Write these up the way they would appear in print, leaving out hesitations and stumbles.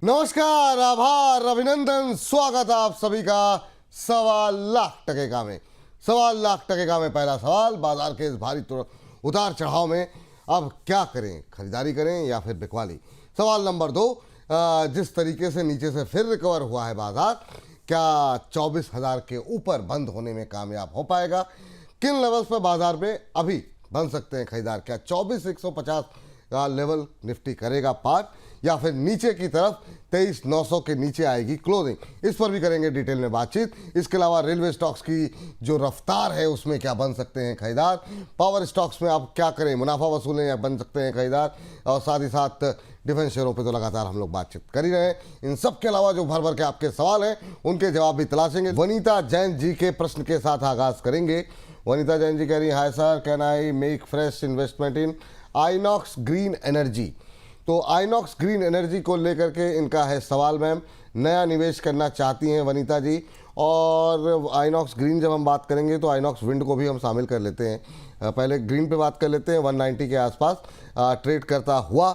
नमस्कार, आभार, अभिनंदन, स्वागत आप सभी का 1.25 लाख में। 1.25 लाख में पहला सवाल, बाजार के इस भारी उतार चढ़ाव में अब क्या करें, खरीदारी करें या फिर बिकवाली। सवाल नंबर 2, जिस तरीके से नीचे से फिर रिकवर हुआ है बाजार, क्या 24,000 के ऊपर बंद होने में कामयाब हो पाएगा? किन लेवल्स पर बाजार में अभी बन सकते हैं खरीदार? क्या 24,150 का लेवल निफ्टी करेगा पार या फिर नीचे की तरफ 23,900 के नीचे आएगी क्लोजिंग? इस पर भी करेंगे डिटेल में बातचीत। इसके अलावा रेलवे स्टॉक्स की जो रफ्तार है उसमें क्या बन सकते हैं खरीदार, पावर स्टॉक्स में आप क्या करें, मुनाफा वसूलें या बन सकते हैं खरीदार, और साथ ही साथ डिफेंस शेयरों पे तो लगातार हम लोग बातचीत कर ही रहे हैं। इन सब के अलावा जो भर भर के आपके सवाल हैं उनके जवाब भी तलाशेंगे। वनीता जैन जी के प्रश्न के साथ आगाज करेंगे। वनीता जैन जी कह रही है, hi sir, can I make fresh investment in INOX green energy? तो आइनॉक्स ग्रीन एनर्जी को लेकर के इनका है सवाल। मैम, नया निवेश करना चाहती हैं वनीता जी, और आइनॉक्स ग्रीन जब हम बात करेंगे तो आइनॉक्स विंड को भी हम शामिल कर लेते हैं। पहले ग्रीन पे बात कर लेते हैं। 190 के आसपास ट्रेड करता हुआ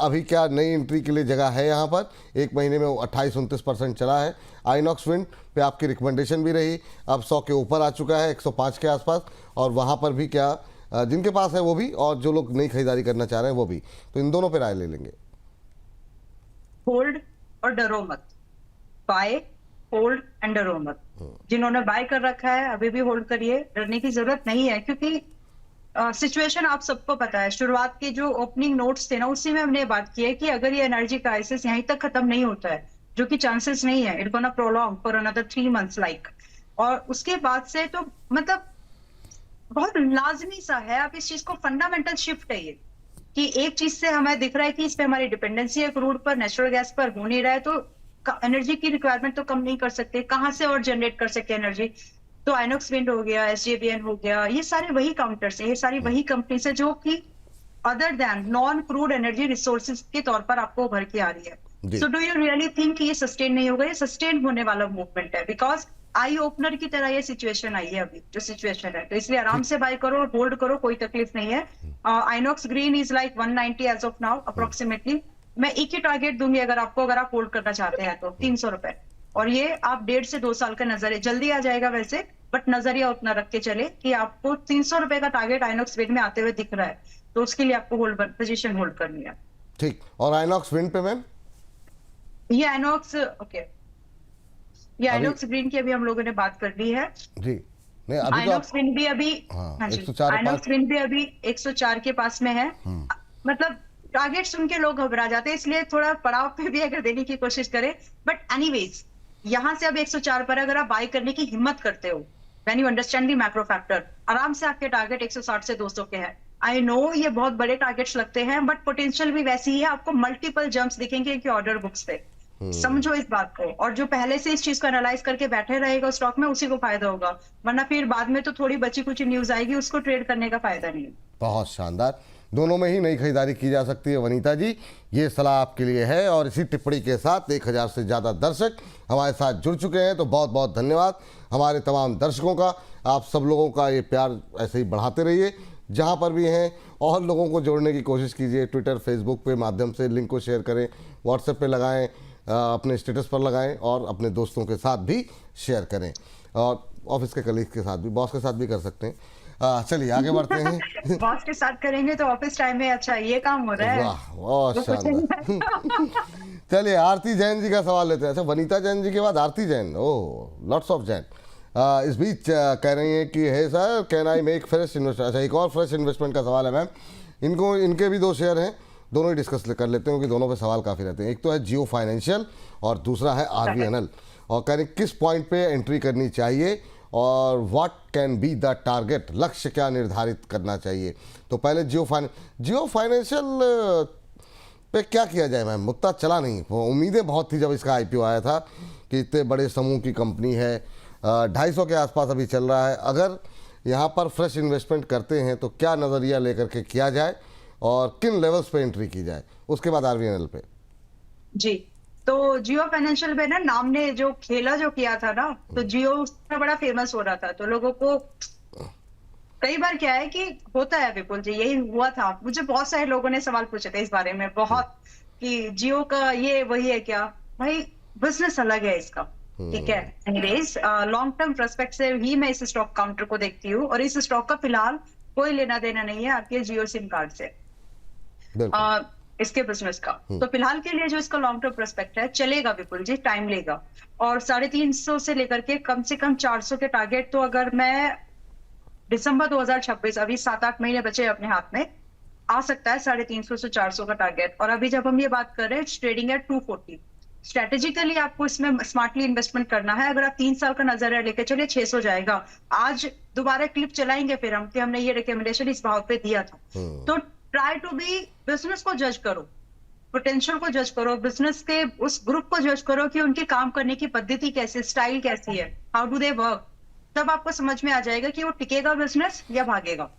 अभी क्या नई एंट्री के लिए जगह है यहाँ पर? एक महीने में 28-29% चला है। आइनॉक्स विंड पे आपकी रिकमेंडेशन भी रही, अब 100 के ऊपर आ चुका है, 105 के आसपास, और वहाँ पर भी क्या जिनके पास है वो भी, और जो लोग नई खरीदारी करना चाह रहे हैं वो भी, तो इन दोनों पे राय ले लेंगे। होल्ड और डरो मत, बाय, होल्ड एंड डरो मत। जिन्होंने बाय कर रखा है अभी भी होल्ड करिए, डरने की जरूरत नहीं है, क्योंकि सिचुएशन आप सबको पता है। शुरुआत के जो ओपनिंग नोट्स थे ना, उसी में हमने बात की है कि अगर ये एनर्जी क्राइसिस यहीं तक खत्म नहीं होता है, जो कि चांसेस नहीं है, it gonna prolong for another 3 months like, और उसके बाद से तो मतलब बहुत लाजमी सा है। आप इस चीज को फंडामेंटल शिफ्ट है ये, कि एक चीज से हमें दिख रहा है कि इस पे हमारी डिपेंडेंसी है क्रूड पर, नेचुरल गैस पर हो नहीं रहा है, तो एनर्जी की रिक्वायरमेंट तो कम नहीं कर सकते, कहां से और जनरेट कर सकते एनर्जी? तो आइनॉक्स विंड हो गया, एसजेवीएन हो गया, ये सारे वही काउंटर्स है, ये सारी वही कंपनीज है जो कि other than non crude energy resources के तौर पर आपको उभर के आ रही है। So do you really think ये सस्टेन नहीं होगा? ये सस्टेन होने वाला मूवमेंट है, बिकॉज आई ओपनर की तरह ये सिचुएशन आई है अभी जो सिचुएशन है, तो इसलिए आराम से बाय करो और होल्ड करो, कोई तकलीफ नहीं है। Inox Green is like 190 as of now approximately. मैं एक ही टारगेट दूंगी अगर आपको, अगर आप होल्ड करना चाहते हैं तो 300 रुपए, और ये आप 1.5 से 2 साल का नजरिया, जल्दी आ जाएगा वैसे, बट नजरिया उतना रख के चले कि आपको 300 रुपए का टारगेट आइनॉक्स विंड में आते हुए दिख रहा है, तो उसके लिए आपको होल्ड पोजीशन होल्ड करनी है। ठीक, और आइनॉक्स विंड पे मैम? ये आइनॉक्स, ओके, ये आइनॉक्स ग्रीन की अभी हम लोगों ने बात कर ली है जी। नहीं, अभी आइनॉक्स तो विंड भी अभी, हाँ, हाँ जी, 104 आइनॉक्स विंड भी अभी 104 के पास में है। मतलब टारगेट सुन के लोग घबरा जाते हैं, इसलिए थोड़ा पड़ाव पे भी अगर देने की कोशिश करें, बट एनीवेज यहाँ से अब 104 पर अगर आप बाय करने की हिम्मत करते हो, when you understand the macro factor, आराम से आपके टारगेट 160 से 200 के हैं। आई नो ये बहुत बड़े टारगेट्स लगते हैं, बट पोटेंशियल भी वैसी ही है, आपको मल्टीपल जंप्स दिखेंगे इनके ऑर्डर बुक्स पे। समझो इस बात को, और जो पहले से इस चीज को एनालाइज करके बैठे रहेगा स्टॉक में, उसी को फायदा होगा, वरना फिर बाद में तो थोड़ी बची कुछ न्यूज आएगी, उसको ट्रेड करने का फायदा नहीं है। बहुत शानदार, दोनों में ही नई खरीदारी की जा सकती है वनीता जी, ये सलाह आपके लिए है। और इसी टिप्पणी के साथ 1000 से ज़्यादा दर्शक हमारे साथ जुड़ चुके हैं, तो बहुत बहुत धन्यवाद हमारे तमाम दर्शकों का। आप सब लोगों का ये प्यार ऐसे ही बढ़ाते रहिए, जहाँ पर भी हैं और लोगों को जोड़ने की कोशिश कीजिए। ट्विटर, फेसबुक पे माध्यम से लिंक को शेयर करें, व्हाट्सएप पे लगाएं, अपने स्टेटस पर लगाएं, और अपने दोस्तों के साथ भी शेयर करें, और ऑफिस के कलीग के साथ भी, बॉस के साथ भी कर सकते हैं। चलिए आगे बढ़ते हैं। बॉस के साथ करेंगे तो ऑफिस टाइम में, अच्छा ये काम हो रहा है, वाह, बहुत शानदार। चलिए आरती जैन जी का सवाल लेते हैं। अच्छा, वनीता जैन जी के बाद Aarti Jain, oh lots of Jain. इस बीच कह रही हैं कि hey sir, can I make fresh investment? अच्छा, एक और फ्रेश इन्वेस्टमेंट का सवाल है मैम। इनको, इनके भी 2 शेयर हैं, दोनों ही डिस्कस कर लेते हैं, क्योंकि दोनों पे सवाल काफ़ी रहते हैं। एक तो है जियो फाइनेंशियल और दूसरा है आरवीएनएल, और कह रहे किस पॉइंट पे एंट्री करनी चाहिए और what can be the target, लक्ष्य क्या निर्धारित करना चाहिए? तो पहले जियो फाइनेंशियल पे क्या किया जाए मैम? मुद्दा चला नहीं, उम्मीदें बहुत थी जब इसका आईपीओ आया था कि इतने बड़े समूह की कंपनी है, 250 के आसपास अभी चल रहा है। अगर यहाँ पर फ्रेश इन्वेस्टमेंट करते हैं तो क्या नज़रिया लेकर के किया जाए और किन लेवल्स पे एंट्री की जाए? उसके बाद आरवीएनएल पे। जी, तो जियो फाइनेंशियल में ना, नाम ने जो खेला जो किया था ना, तो जियो उसमें बड़ा फेमस हो रहा था, तो लोगों को कई बार क्या है कि होता है, विपुल जी यही हुआ था, मुझे बहुत सारे लोगों ने सवाल पूछे थे इस बारे में बहुत, कि जियो का ये वही है क्या, भाई बिजनेस अलग है इसका, ठीक है। एनीवेज लॉन्ग टर्म पर्सपेक्ट से ही मैं इस स्टॉक काउंटर को देखती हूँ, और इस स्टॉक का फिलहाल कोई लेना देना नहीं है आपके जियो सिम कार्ड से, बिल्कुल। इसके बिजनेस का। तो फिलहाल के लिए जो इसका लॉन्ग टर्म पर्सपेक्ट है, चलेगा विपुल जी, टाइम लेगा। और 350 से लेकर के कम से कम 400 के टारगेट, तो अगर मैं दिसंबर 2026, अभी 7-8 महीने बचे अपने हाथ में, आ सकता है 350 से 400 का टारगेट। और अभी जब हम ये बात कर रहे हैं, ट्रेडिंग है 240। स्ट्रेटेजिकली आपको इसमें स्मार्टली इन्वेस्टमेंट करना है। अगर आप 3 साल का नजरिया लेके चलिए, 600 जाएगा। आज दोबारा क्लिप चलाएंगे फिर हम कि हमने ये रिकमेंडेशन इस भाव पे दिया था। तो ट्राई टू बी, बिजनेस को जज करो, पोटेंशियल को जज करो, बिजनेस के उस ग्रुप को जज करो कि उनकी काम करने की पद्धति कैसी, स्टाइल कैसी है, हाउ डू दे वर्क। तब आपको समझ में आ जाएगा कि वो टिकेगा बिजनेस या भागेगा।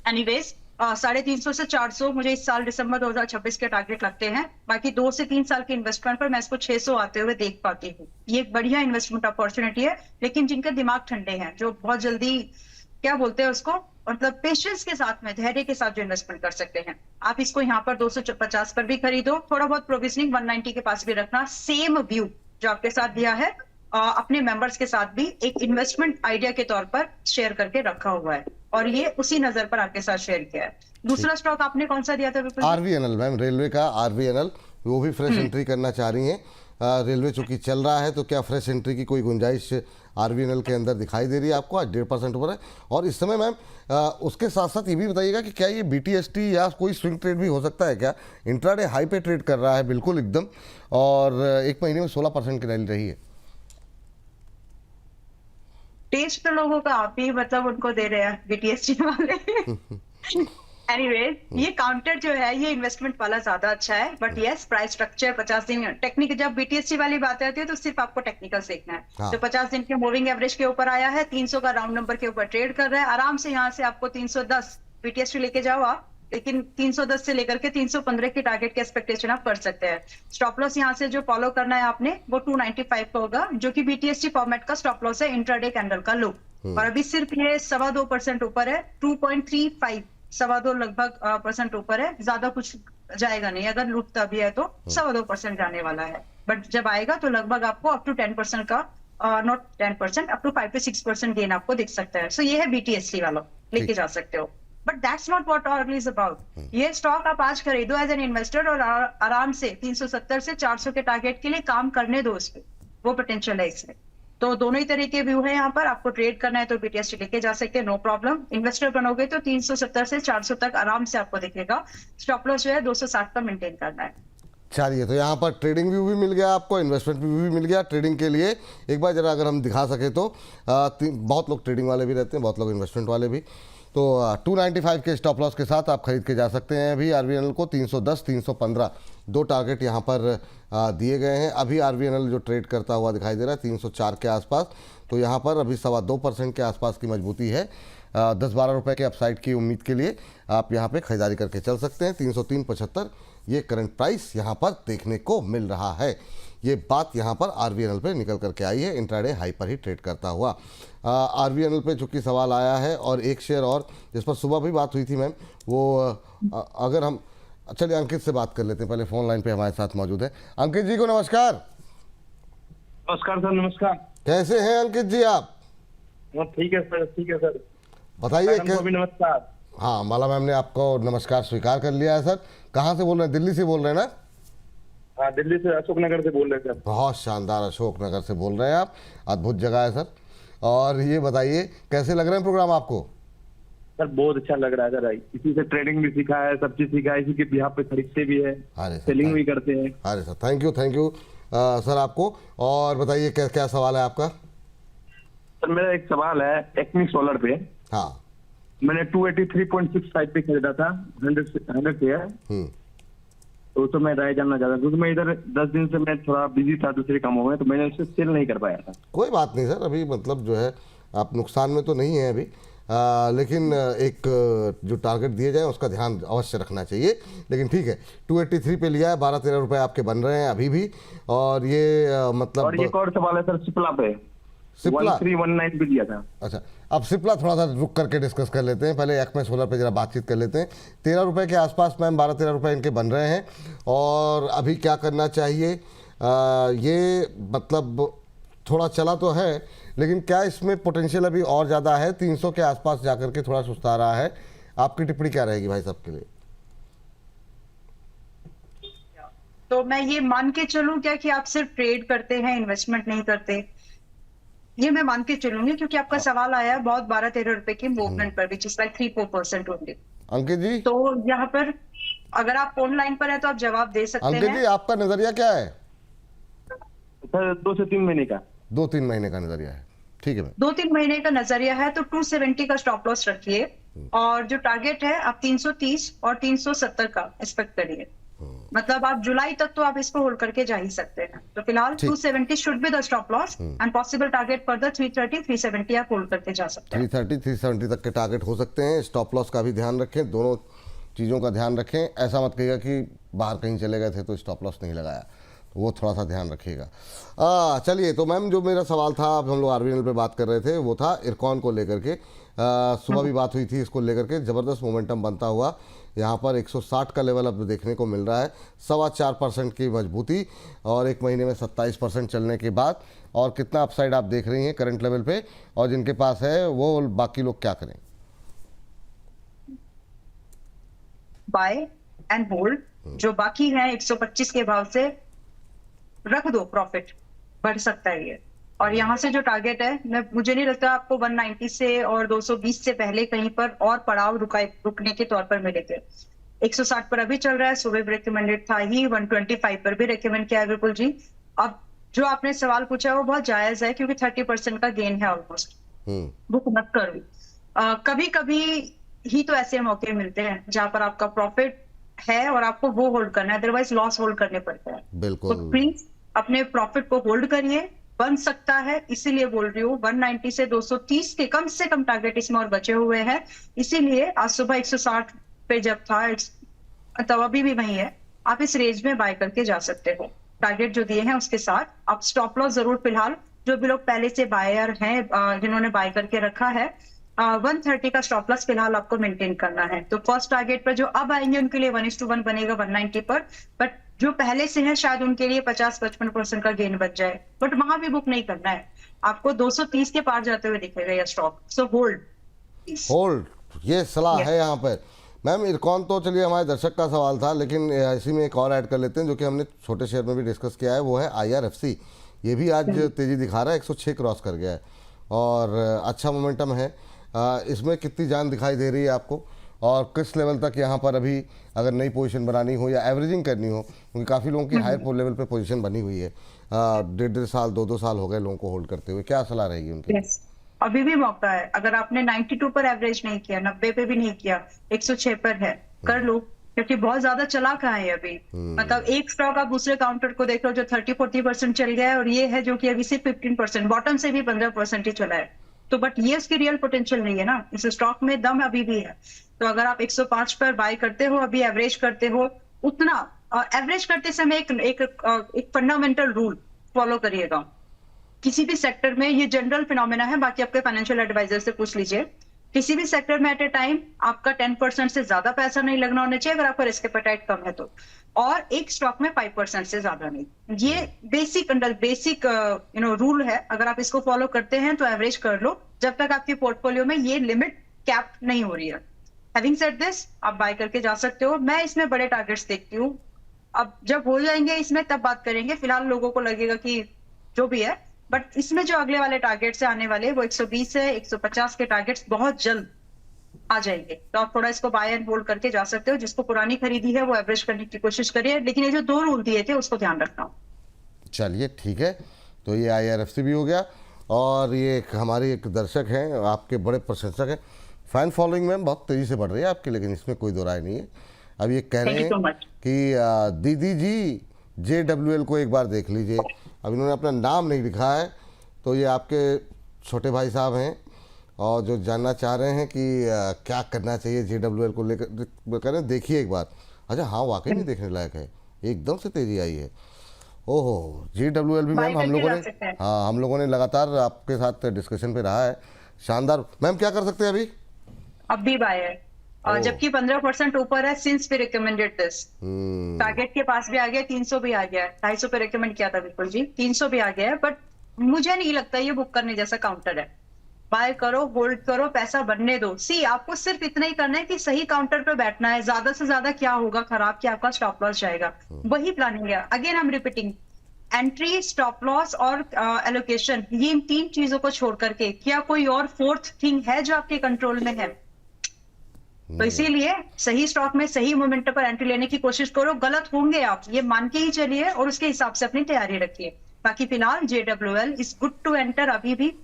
एनीवेज 350 से 400 मुझे इस साल दिसंबर 2026 के टारगेट लगते हैं। बाकी 2 से 3 साल के इन्वेस्टमेंट पर मैं इसको 600 आते हुए देख पाती हूँ। ये एक बढ़िया इन्वेस्टमेंट अपॉर्चुनिटी है, लेकिन जिनके दिमाग ठंडे हैं, जो बहुत जल्दी, क्या बोलते हैं उसको, मतलब पेशेंस के साथ में, धैर्य के साथ जो इन्वेस्टमेंट कर सकते हैं, आप इसको यहाँ पर 250 पर भी खरीदो। थोड़ा बहुत प्रोविजनिंग 190 के पास भी रखना। सेम व्यू जो आपके साथ दिया है, अपने मेंबर्स के साथ भी एक इन्वेस्टमेंट आइडिया के तौर पर शेयर करके रखा हुआ है, और ये उसी नजर पर आपके साथ शेयर किया है। दूसरा स्टॉक आपने कौन सा दिया था विपुल जी? आरवीएनएल मैम, रेलवे का आरवीएनएल, वो भी फ्रेश एंट्री करना चाह रही हैं। रेलवे चूंकि चल रहा है, तो क्या फ्रेश एंट्री की कोई गुंजाइश आरवीएनएल के अंदर दिखाई दे रही है आपको? आज 1.5% ऊपर है। और इस समय मैम उसके साथ साथ ये भी बताइएगा कि क्या ये बीटीएसटी या कोई स्विंग ट्रेड भी हो सकता है क्या? इंट्राडे हाई पे ट्रेड कर रहा है बिल्कुल एकदम, और एक महीने में 16% की रैली रही है। टेस्ट तो लोगों का आप ही मतलब उनको दे रहे हैं, बीटीएसटी वाले। एनीवेज, ये काउंटर जो है, ये इन्वेस्टमेंट वाला ज्यादा अच्छा है। बट यस, प्राइस स्ट्रक्चर 50 दिन टेक्निक, जब बीटीएसटी वाली बात आती है तो सिर्फ आपको टेक्निकल सीखना है। हाँ। तो 50 दिन के मूविंग एवरेज के ऊपर आया है, 300 का राउंड नंबर के ऊपर ट्रेड कर रहा है आराम से। यहाँ से आपको 310 बीटीएसटी लेके जाओ आप, लेकिन 310 से लेकर के 315 की टारगेट की एक्सपेक्टेशन आप कर सकते हैं। स्टॉप लॉस यहाँ से जो फॉलो करना है आपने, वो 295 का होगा, जो कि बीटीएसटी फॉर्मेट का स्टॉप लॉस है, इंट्राडे कैंडल का लो। और अभी सिर्फ ये 2.25% ऊपर है, 2.35, 2.25 लगभग % ऊपर है। ज्यादा कुछ जाएगा नहीं, अगर लूटता भी है तो 2.25% जाने वाला है। बट जब आएगा तो लगभग आपको अप टू 10% का, not 10%, up to 5 to 6% gain आपको दिख सकता है। सो ये है बीटीएसटी वाला, लेके जा सकते हो। But that's not what orgal is about. ये स्टॉक आप आज खरीदो एज एन इन्वेस्टर, और आराम से 370 से 400 के टारगेट के लिए काम करने दो उस पे, वो पोटेंशियल है इसमें। तो दोनों ही तरह के व्यू है यहाँ पर। आपको ट्रेड करना है तो बीटीएसटी लेके जा सकते हैं, नो प्रॉब्लम। इन्वेस्टर बनोगे तो 370 से 400 तक आराम से आपको दिखेगा। स्टॉप लॉस जो है 260 का मेंटेन करना है। चलिए, तो यहाँ पर ट्रेडिंग व्यू भी मिल गया आपको, इन्वेस्टमेंट व्यू भी मिल गया। ट्रेडिंग के लिए एक बार जरा अगर हम दिखा सके तो बहुत लोग ट्रेडिंग वाले भी रहते हैं, बहुत लोग इन्वेस्टमेंट वाले भी। तो 295 के स्टॉप लॉस के साथ आप खरीद के जा सकते हैं अभी आरवीएनएल को। 310, 315 दो टारगेट यहाँ पर दिए गए हैं। अभी आरवीएनएल जो ट्रेड करता हुआ दिखाई दे रहा है 304 के आसपास, तो यहाँ पर अभी 2.25% के आसपास की मजबूती है। 10-12 रुपये के अपसाइड की उम्मीद के लिए आप यहाँ पे खरीदारी करके चल सकते हैं। 303.75 ये करंट प्राइस यहाँ पर देखने को मिल रहा है। ये बात यहाँ पर आरवीएनएल पे निकल करके आई है, इंट्राडे हाई पर ही ट्रेड करता हुआ। आरवीएनएल पे चूँकि सवाल आया है, और एक शेयर और जिस पर सुबह भी बात हुई थी मैम, वो अगर हम, चलिए अंकित से बात कर लेते हैं। पहले फोन लाइन पे हमारे साथ मौजूद है। अंकित जी को नमस्कार। नमस्कार सर, नमस्कार। कैसे हैं अंकित जी आप? ठीक है सर, ठीक है सर। बताइए। भी नमस्कार। हाँ, माला मैम ने आपको नमस्कार स्वीकार कर लिया है सर। कहाँ से बोल रहे हैं? दिल्ली से बोल रहे हैं ना? हाँ, दिल्ली से, अशोक नगर से बोल रहे हैं सर। बहुत शानदार, अशोक नगर से बोल रहे हैं आप। अद्भुत जगह है सर। और ये बताइए कैसे लग रहे हैं प्रोग्राम आपको? सर बहुत अच्छा लग रहा है सर। इसी से ट्रेडिंग भी सीखा है, सब चीज सीखा है, इसी के बिहाफ पे खरीदते भी है, सेलिंग भी करते हैं। अरे सर, थैंक यू सर आपको। और बताइए क्या क्या सवाल है आपका? सर मेरा एक सवाल है, एक्मी सोलर पे। हाँ, मैंने 283.65 पे खरीदा था, 100 शेयर। तो मैं राय जानना चाहता हूँ, क्योंकि मैं इधर 10 दिन से मैं थोड़ा बिजी था दूसरे कामों में, तो मैंने उसे सेल नहीं कर पाया था। कोई बात नहीं सर, अभी मतलब जो है आप नुकसान में तो नहीं है अभी, लेकिन एक जो टारगेट दिए जाए उसका ध्यान अवश्य रखना चाहिए। लेकिन ठीक है, 283 पे लिया है, 12-13 रुपए आपके बन रहे हैं अभी भी। और ये मतलब, और एक और सवाल है सर, सिप्ला पे। सिप्ला 1319 पे दिया था। अच्छा, अब सिप्ला थोड़ा सा रुक करके डिस्कस कर लेते हैं, पहले एक्मे सोलर पे जरा बातचीत कर लेते हैं। 13 रुपये के आसपास मैम, 12-13 रुपये इनके बन रहे हैं, और अभी क्या करना चाहिए? ये मतलब थोड़ा चला तो है, लेकिन क्या इसमें पोटेंशियल अभी और ज़्यादा है? 300 के आसपास जाकर के थोड़ा सुस्ता रहा है, आपकी टिप्पणी क्या रहेगी भाई साहब के लिए? तो मैं ये मान के चलूं क्या कि आप सिर्फ ट्रेड करते हैं, इन्वेस्टमेंट नहीं करते? ये मैं मान के चलूंगी, क्योंकि आपका सवाल आया बहुत 12-13 रुपए की मूवमेंट पर, विच इज लाइक 3-4% ओनली। अंकित जी, तो यहाँ पर अगर आप ऑनलाइन पर है तो आप जवाब दे सकते अंकित हैं। जी आपका नज़रिया क्या है? सर 2 से 3 महीने का। 2-3 महीने का नज़रिया है, ठीक है मैम। 2-3 महीने का नजरिया है तो 270 का स्टॉप लॉस रखिए, और जो टारगेट है आप 330 और 370 का एक्सपेक्ट करिए। मतलब आप जुलाई तक तो आप इसको होल्ड करके जा ही सकते हैं। तो फिलहाल ठीक। 270 should be the stop loss, and possible target further 330-370 आप होल्ड करके जा सकते हैं। 330-370 तक के टारगेट हो सकते हैं। स्टॉप लॉस का भी ध्यान रखें, दोनों चीज़ों का ध्यान रखें। ऐसा मत कहिएगा कि बाहर कहीं चले गए थे तो स्टॉप लॉस नहीं लगाया, तो वो थोड़ा सा ध्यान रखिएगा। चलिए, तो मैम जो मेरा सवाल था, अब हम लोग आरबीएल पे बात कर रहे थे, वो था इरकॉन को लेकर के। सुबह भी बात हुई थी इसको लेकर के, ज़बरदस्त मोमेंटम बनता हुआ यहाँ पर 160 का लेवल अब देखने को मिल रहा है। 4.25% की मजबूती, और एक महीने में 27% चलने के बाद। और कितना अपसाइड आप देख रही हैं करंट लेवल पे, और जिनके पास है वो बाकी लोग क्या करें? बाय एंड होल्ड, जो बाकी है 125 के भाव से रख दो, प्रॉफिट बढ़ सकता है ये। और यहाँ से जो टारगेट है, मुझे नहीं लगता आपको 190 से और 220 से पहले कहीं पर और पड़ाव रुकने के तौर पर मिलेंगे। 160 पर अभी चल रहा है, सुबह भी रिकमेंडेड था ही, 125 पर भी रिकमेंड किया है विपुल जी। अब जो आपने सवाल पूछा है वो बहुत जायज है, क्योंकि 30% का गेन है ऑलमोस्ट। बुक मत करो। कभी कभी ही तो ऐसे मौके मिलते हैं जहां पर आपका प्रॉफिट है और आपको वो होल्ड करना है, अदरवाइज लॉस होल्ड करने पड़ते हैं। बिल्कुल। तो प्लीज अपने प्रॉफिट को होल्ड करिए, बन सकता है, इसीलिए बोल रही हूँ। 190 से 230 के कम से कम टारगेट इसमें और बचे हुए हैं, इसीलिए आज सुबह 160 पे जब था, तब अभी भी वही है, आप इस रेंज में बाय करके जा सकते हो। टारगेट जो दिए हैं उसके साथ आप स्टॉप लॉस जरूर, फिलहाल जो भी लोग पहले से बायर हैं, जिन्होंने बाय करके रखा है, 130 का स्टॉप लॉस फिलहाल आपको मेंटेन करना है। तो फर्स्ट टारगेट पर जो अब आएंगे उनके लिए 1:1 बनेगा 190 पर, बट जो पहले से है शायद उनके लिए 50-55% का गेन बच जाए, बट वहां भी बुक नहीं करना है। आपको 230 के पार जाते हुए दिखेगा यह स्टॉक, सो होल्ड। ये सलाह Yes. है यहाँ पर। मैम इरकॉन तो चलिए हमारे दर्शक का सवाल था, लेकिन इसी में एक और ऐड कर लेते हैं जो कि हमने छोटे शेयर में भी डिस्कस किया है, वो है IRFC। ये भी आज तेज़ी दिखा रहा है, 106 क्रॉस कर गया है, और अच्छा मोमेंटम है। इसमें कितनी जान दिखाई दे रही है आपको, और किस लेवल तक यहाँ पर अभी अगर नई पोजीशन बनानी हो या एवरेजिंग करनी हो, क्योंकि काफ़ी लोगों की हायर लेवल पे पोजीशन बनी हुई है, 1.5 साल 2-2 साल हो गए लोगों को होल्ड करते हुए, क्या सलाह रहेगी उनकी? yes. अभी भी मौका है, अगर आपने 92 पर एवरेज नहीं किया, 90 पे भी नहीं किया, 106 पर है, कर लो, क्योंकि बहुत ज्यादा चला कहाँ है अभी। मतलब एक स्टॉक आप दूसरे काउंटर को देख लो जो 30-40% चल गया है, और ये है जो कि अभी सिर्फ 15%, बॉटम से भी 15% ही चला है। तो बट ये उसकी रियल पोटेंशियल नहीं है ना, इस स्टॉक में दम अभी भी है। तो अगर आप 105 पर बाय करते हो, अभी एवरेज करते हो, उतना एवरेज करते समय एक फंडामेंटल रूल फॉलो करिएगा। किसी भी सेक्टर में, ये जनरल फिनोमेना है, बाकी आपके फाइनेंशियल एडवाइजर से पूछ लीजिए, किसी भी सेक्टर में एट ए टाइम आपका 10% से ज्यादा पैसा नहीं लगना होना चाहिए अगर आपका रिस्क एपेटाइट कम है तो, और एक स्टॉक में 5% से ज्यादा नहीं। ये बेसिक रूल है। अगर आप इसको फॉलो करते हैं तो एवरेज कर लो, जब तक आपकी पोर्टफोलियो में ये लिमिट कैप नहीं हो रही है। हैविंग सेड दिस, आप बाय करके जा सकते हो। मैं इसमें बड़े टारगेट्स देखती हूँ, अब जब हो जाएंगे इसमें तब बात करेंगे। फिलहाल लोगों को लगेगा कि जो भी है, बट इसमें जो अगले वाले टारगेट्स से आने वाले वो 120 है, 150 के टारगेट्स बहुत जल्द आ जाएंगे। तो आप थोड़ा इसको बाय एंड होल्ड करके जा सकते हो। जिसको पुरानी खरीदी है वो एवरेज करने की कोशिश करिए, लेकिन ये जो 2 रूल दिए थे उसको ध्यान रखना। चलिए ठीक है, तो ये IRFC भी हो गया, और ये हमारी एक दर्शक हैं, आपके बड़े प्रशंसक हैं, फैन फॉलोइंग में बहुत तेज़ी से बढ़ रही है आपकी, लेकिन इसमें कोई दो राय नहीं है। अब ये कह रहे हैं कि दीदी जी JWL को एक बार देख लीजिए। अब इन्होंने अपना नाम नहीं लिखा है, तो ये आपके छोटे भाई साहब हैं, और जो जानना चाह रहे हैं कि क्या करना चाहिए JWL को लेकर, कह रहे हैं देखिए एक बार। अच्छा हाँ, वाकई में देखने लायक है, एकदम से तेज़ी आई है। ओहो, JWL भी Buy मैम हम करके लोगों ने, रख सकते हैं। हाँ हम लोगों ने लगातार आपके साथ डिस्कशन पे रहा है। शानदार मैम, क्या कर सकते हैं अभी? अब भी बाय है, और ओह। जबकि 15% ऊपर है since we recommended this. Target के पास भी आ गया, 300 भी आ गया है, 250 पे रिकमेंड किया था बिल्कुल जी, 300 भी आ गया है, बट मुझे नहीं लगता ये बुक करने जैसा काउंटर है। बाय करो, होल्ड करो, पैसा बनने दो। सी आपको सिर्फ इतना ही करना है कि सही काउंटर पे बैठना है, ज्यादा से ज्यादा क्या होगा खराब कि आपका स्टॉप लॉस जाएगा, वही प्लानिंग है। Again I am repeating, entry, stop loss और एलोकेशन, ये इन 3 चीजों को छोड़ करके क्या कोई और फोर्थ थिंग है जो आपके कंट्रोल में है? तो इसीलिए सही स्टॉक में सही मोमेंटम पर एंट्री लेने की कोशिश करो। गलत होंगे आप, ये मान के ही चलिए और उसके हिसाब से अपनी तैयारी रखिए। बाकी फिलहाल JWL is good to enter. अभी भी